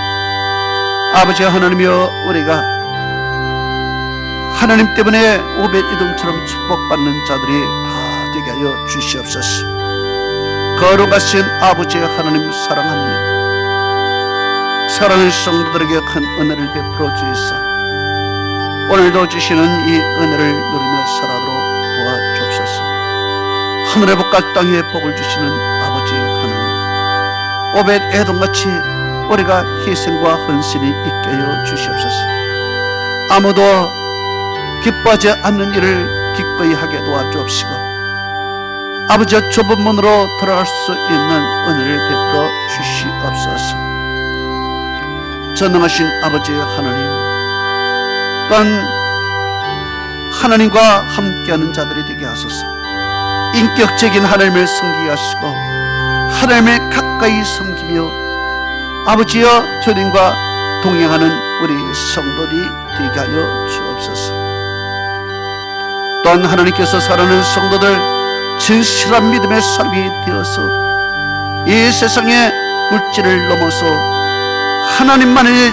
아버지 하나님이여, 우리가 하나님 때문에 오벳 에돔처럼 축복받는 자들이 다 되게 하여 주시옵소서. 거룩하신 아버지 하나님 사랑합니다. 사랑하는 성도들에게 큰 은혜를 베풀어 주시사 오늘도 주시는 이 은혜를 누리며 살아도록 도와주옵소서. 하늘의 복과 땅의 복을 주시는 아버지 하나님, 오벳 에돔같이 우리가 희생과 헌신이 있게 하여 주시옵소서. 아무도 기뻐하지 않는 일을 기꺼이 하게 도와주옵시고 아버지의 좁은 문으로 들어갈 수 있는 은혜를 베풀어 주시옵소서. 전능하신 아버지 하나님, 또한 하나님과 함께하는 자들이 되게 하소서. 인격적인 하나님을 섬기게 하시고 하나님을 가까이 섬기며 아버지여 주님과 동행하는 우리 성도들이 되게 하여 주옵소서. 또한 하나님께서 사랑하는 성도들 진실한 믿음의 사람이 되어서 이 세상의 물질을 넘어서 하나님만을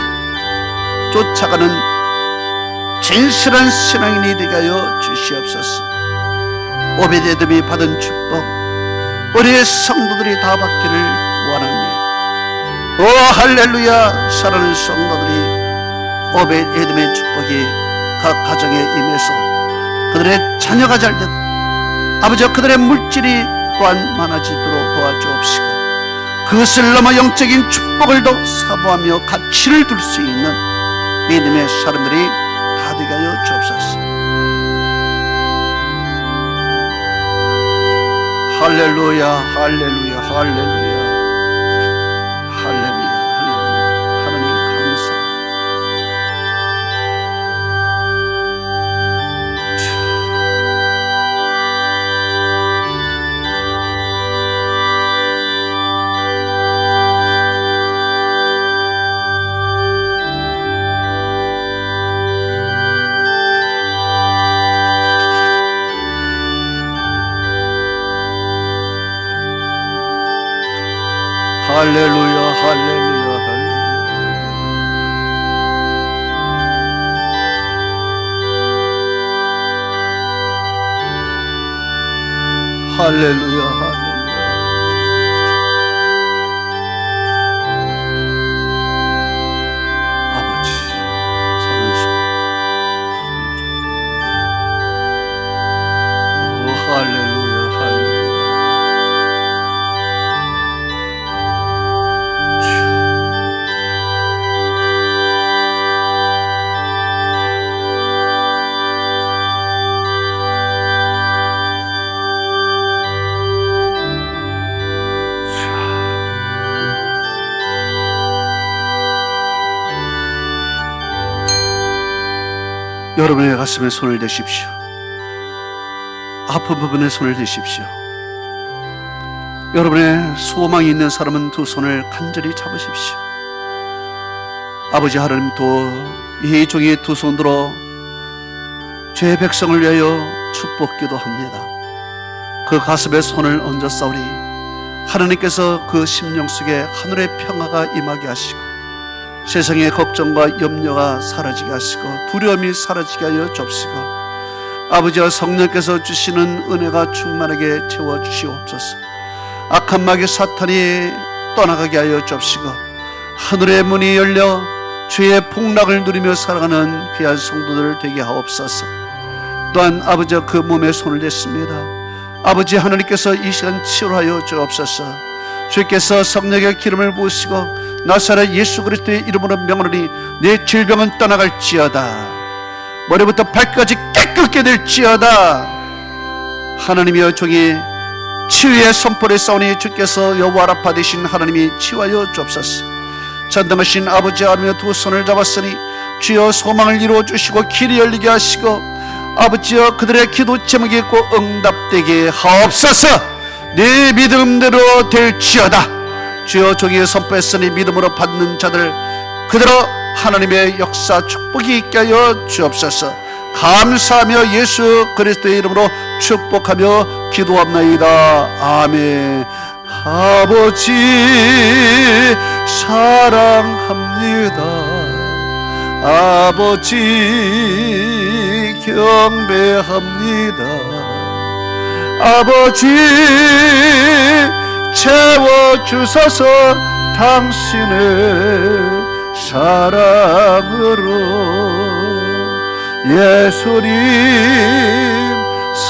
쫓아가는 진실한 신앙인이 되게 하여 주시옵소서. 오벳 에돔이 받은 축복 우리의 성도들이 다 받기를 원합니다. 오 할렐루야. 사랑하는 성도들이 오벳 에돔의 축복이 각 가정에 임해서 그들의 자녀가 잘되고 아버지 그들의 물질이 또한 많아지도록 도와주옵시고 그것을 넘어 영적인 축복을 더 사모하며 가치를 둘 수 있는 믿음의 사람들이 다 되게 하여 주옵소서. 할렐루야, 할렐루야, 할렐루야, 할렐루야, 할렐루야. 하나님 감사. 할렐루야, 할렐루야, 할렐루야. 할렐루야, 할렐루야. 아버지, 사랑하시고. 할렐루야, 할렐루야. 여러분의 가슴에 손을 대십시오. 아픈 부분에 손을 대십시오. 여러분의 소망이 있는 사람은 두 손을 간절히 잡으십시오. 아버지 하나님, 또 이 종이 두 손 들어 죄의 백성을 위하여 축복 기도합니다. 그 가슴에 손을 얹어 싸우리 하나님께서 그 심령 속에 하늘의 평화가 임하게 하시고 세상의 걱정과 염려가 사라지게 하시고 두려움이 사라지게 하여 좁시고 아버지와 성령께서 주시는 은혜가 충만하게 채워주시옵소서. 악한 마귀 사탄이 떠나가게 하여 좁시고 하늘의 문이 열려 주의 복락을 누리며 살아가는 귀한 성도들 되게 하옵소서. 또한 아버지와 그 몸에 손을 댔습니다. 아버지 하나님께서 이 시간 치료하여 주옵소서. 주께서 성령의 기름을 부으시고 나사렛 예수 그리스도의 이름으로 명하노니 내 질병은 떠나갈지어다. 머리부터 발끝까지 깨끗게 될지어다. 하나님이여, 종이 치유의 선포를 싸우니 주께서 여호와라 받으신 하나님이 치유하여 주옵소서. 전능하신 아버지 하나님의 두 손을 잡았으니 주여 소망을 이루어 주시고 길이 열리게 하시고 아버지여 그들의 기도 제목이 꼭 응답되게 하옵소서. 네 믿음대로 될지어다. 주여 종이 선포했으니 믿음으로 받는 자들 그대로 하나님의 역사 축복이 있게 하여 주옵소서. 감사하며 예수 그리스도의 이름으로 축복하며 기도합나이다. 아멘. 아버지 사랑합니다. 아버지 경배합니다. 아버지 채워주소서. 당신의 사랑으로 예수님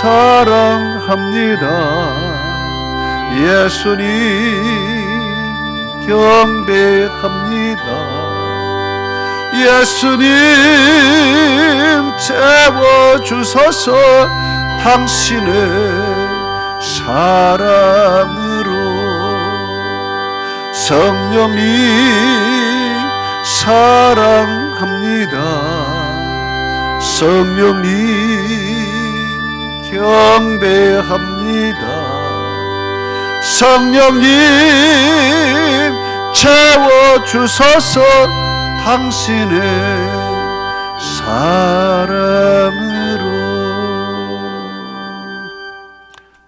사랑합니다. 예수님 경배합니다. 예수님 채워주소서. 당신의 사랑으로 성령님 사랑합니다. 성령님 경배합니다. 성령님 채워주소서. 당신의 사랑으로.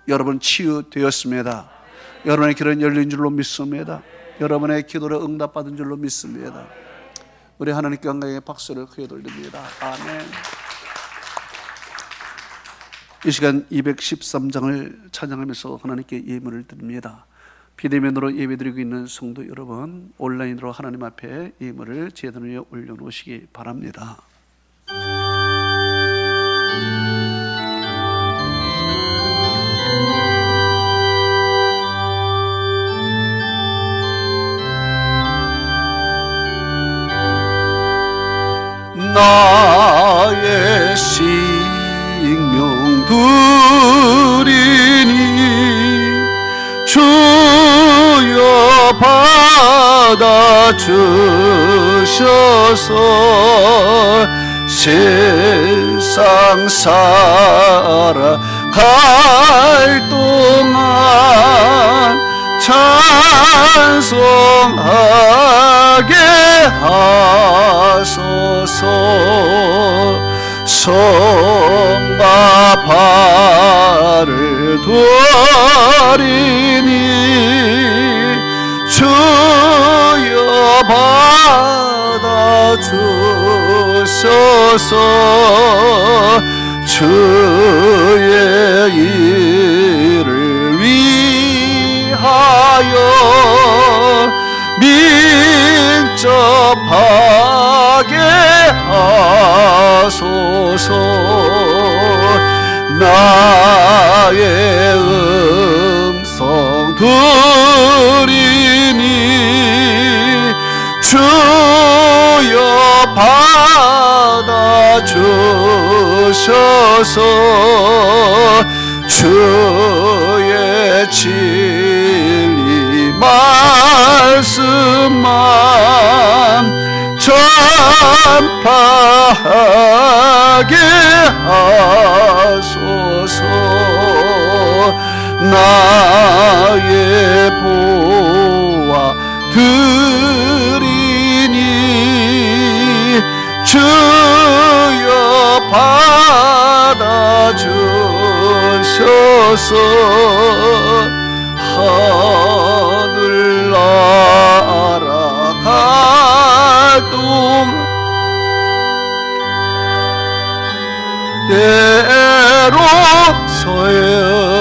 여러분 치유되었습니다. 여러분의 길은 열린 줄로 믿습니다. 여러분의 기도를 응답받은 줄로 믿습니다. 우리 하나님께 영광의 박수를 크게 돌립니다. 아멘. 이 시간 213장을 찬양하면서 하나님께 예물을 드립니다. 비대면으로 예배드리고 있는 성도 여러분, 온라인으로 하나님 앞에 예물을 제단 위에 올려놓으시기 바랍니다. 나의 생명 드리니 주여 받아주셔서 세상 살아갈 동안 찬송하게 하소서. 성과 발을 드리니 주여 받아주소서. 주의 일을 위하여 민첩하게 하소서. 나의 음성 들으니 주여 받아주셔서 주의 진리 말씀만 전파하게 하소서. 나의 보아 드리니 주여 받아주셔서 하늘 날아갈 동안 때로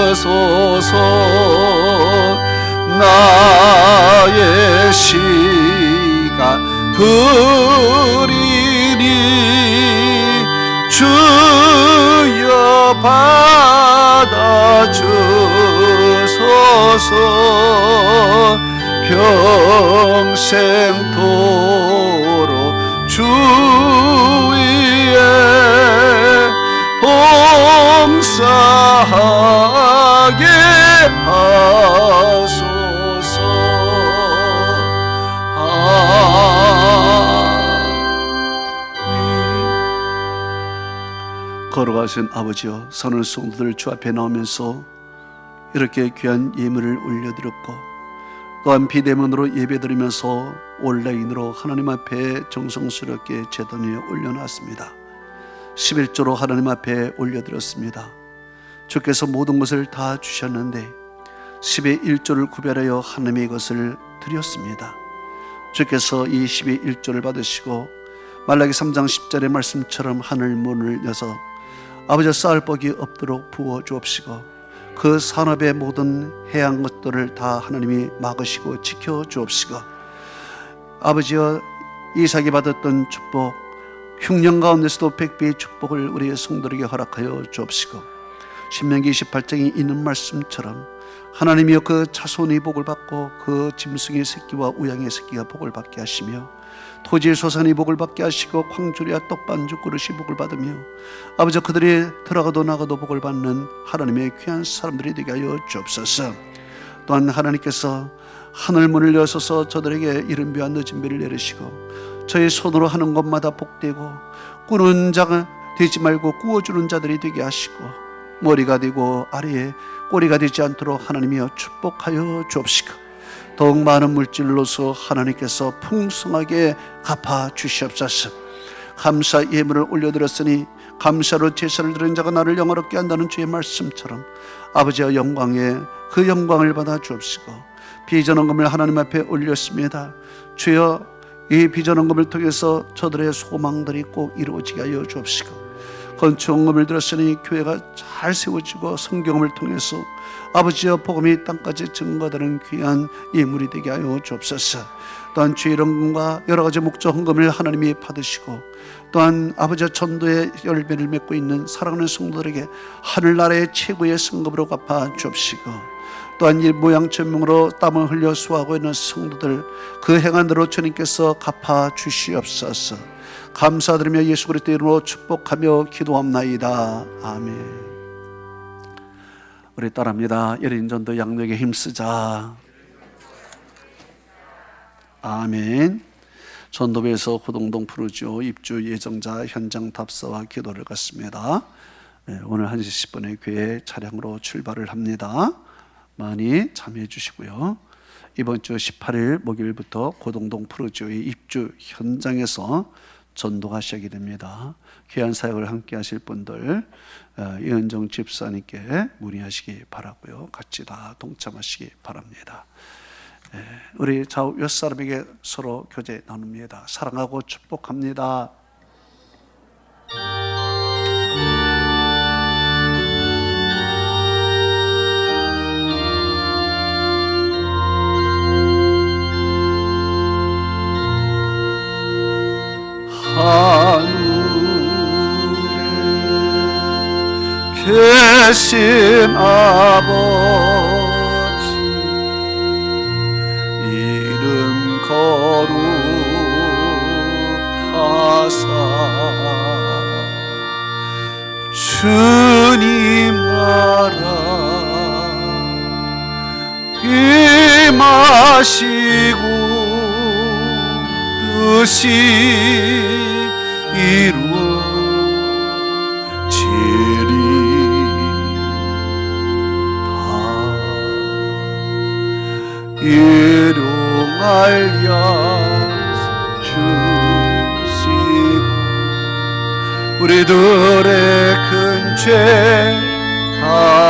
서여소서. 나의 시간 드리니 주여 받아주소서. 평생토록 주 위에 봉사하게 하소서. 걸어가신 아버지여, 선을 성도들 주 앞에 나오면서 이렇게 귀한 예물을 올려드렸고 또한 비대면으로 예배드리면서 온라인으로 하나님 앞에 정성스럽게 제단 위에 올려놨습니다. 11조로 하나님 앞에 올려드렸습니다. 주께서 모든 것을 다 주셨는데 10의 1조를 구별하여 하나님의 것을 드렸습니다. 주께서 이 10의 1조를 받으시고 말라기 3장 10절의 말씀처럼 하늘 문을 여서 아버지 쌓을 복이 없도록 부어 주옵시고 그 산업의 모든 해양 것들을 다 하나님이 막으시고 지켜 주옵시고 아버지여 이삭이 받았던 축복 흉년 가운데서도 백배의 축복을 우리의 성도에게 허락하여 주옵시고 신명기 28장에 있는 말씀처럼 하나님이여 그 자손이 복을 받고 그 짐승의 새끼와 우양의 새끼가 복을 받게 하시며 토지의 소산이 복을 받게 하시고 광주리와 떡반죽 그릇이 복을 받으며 아버지 그들이 들어가도 나가도 복을 받는 하나님의 귀한 사람들이 되게 하여 주옵소서. 또한 하나님께서 하늘문을 여셔서 저들에게 이른 비와 늦은 비를 내리시고 저희 손으로 하는 것마다 복되고 꾸는 자가 되지 말고 꾸어주는 자들이 되게 하시고 머리가 되고 아래에 꼬리가 되지 않도록 하나님이여 축복하여 주옵시고 더욱 많은 물질로서 하나님께서 풍성하게 갚아 주시옵소서. 감사 예물을 올려드렸으니 감사로 제사를 드린 자가 나를 영화롭게 한다는 주의 말씀처럼 아버지의 영광에 그 영광을 받아 주옵시고 비전헌금을 하나님 앞에 올렸습니다. 주여 이 비전헌금을 통해서 저들의 소망들이 꼭 이루어지게 하여 주옵시고 건축헌금을 들었으니 교회가 잘 세워지고 성경을 통해서 아버지의 복음이 땅까지 증거되는 귀한 예물이 되게 하여 주옵소서. 또한 주일헌금과 여러 가지 목적 헌금을 하나님이 받으시고 또한 아버지의 전도의 열매를 맺고 있는 사랑하는 성도들에게 하늘나라의 최고의 성금으로 갚아 주옵시고 또한 이 모양천명으로 땀을 흘려 수하고 있는 성도들 그 행한대로 주님께서 갚아 주시옵소서. 감사드리며 예수 그리스도 이름으로 축복하며 기도합나이다. 아멘. 우리 따라합니다. 여린전도 양육에 힘쓰자. 아멘. 전도부에서 호동동 푸르지오 입주 예정자 현장 답사와 기도를 갖습니다. 오늘 1시 10분에 교회 차량으로 출발을 합니다. 많이 참여해 주시고요. 이번 주 18일 목요일부터 고동동 푸르지오의 입주 현장에서 전도가 시작이 됩니다. 귀한 사역을 함께 하실 분들 이은정 집사님께 문의하시기 바라고요. 같이 다 동참하시기 바랍니다. 우리 좌우 몇 사람에게 서로 교제 나눕니다. 사랑하고 축복합니다. 하늘에 계신 아버지 이름 거룩하사 주님 나라 임하시고 뜻이 이루어지리다. 일용할 양 주시고 우리들의 큰 죄 다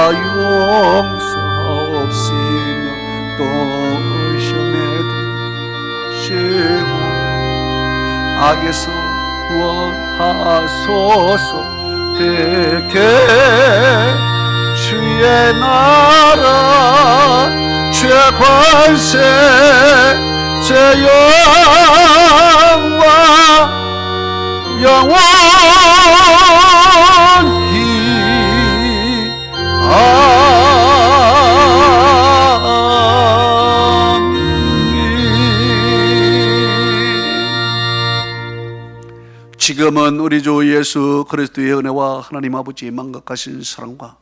용서없으며 또 시험에 드시고 악에서 구원하소서. 대개 주의 나라 주의 관세 제 영광 영원히 지금은 우리 주 예수 그리스도의 은혜와 하나님 아버지의 만각하신 사랑과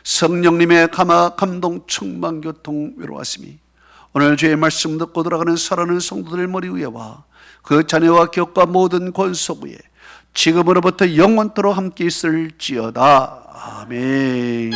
성령님의 감동 충만 교통 위로하심이 오늘 주의 말씀 듣고 돌아가는 사랑하는 성도들 머리 위에와 그 자녀와 기업과 모든 권속 위에 지금으로부터 영원토록 함께 있을지어다. 아멘.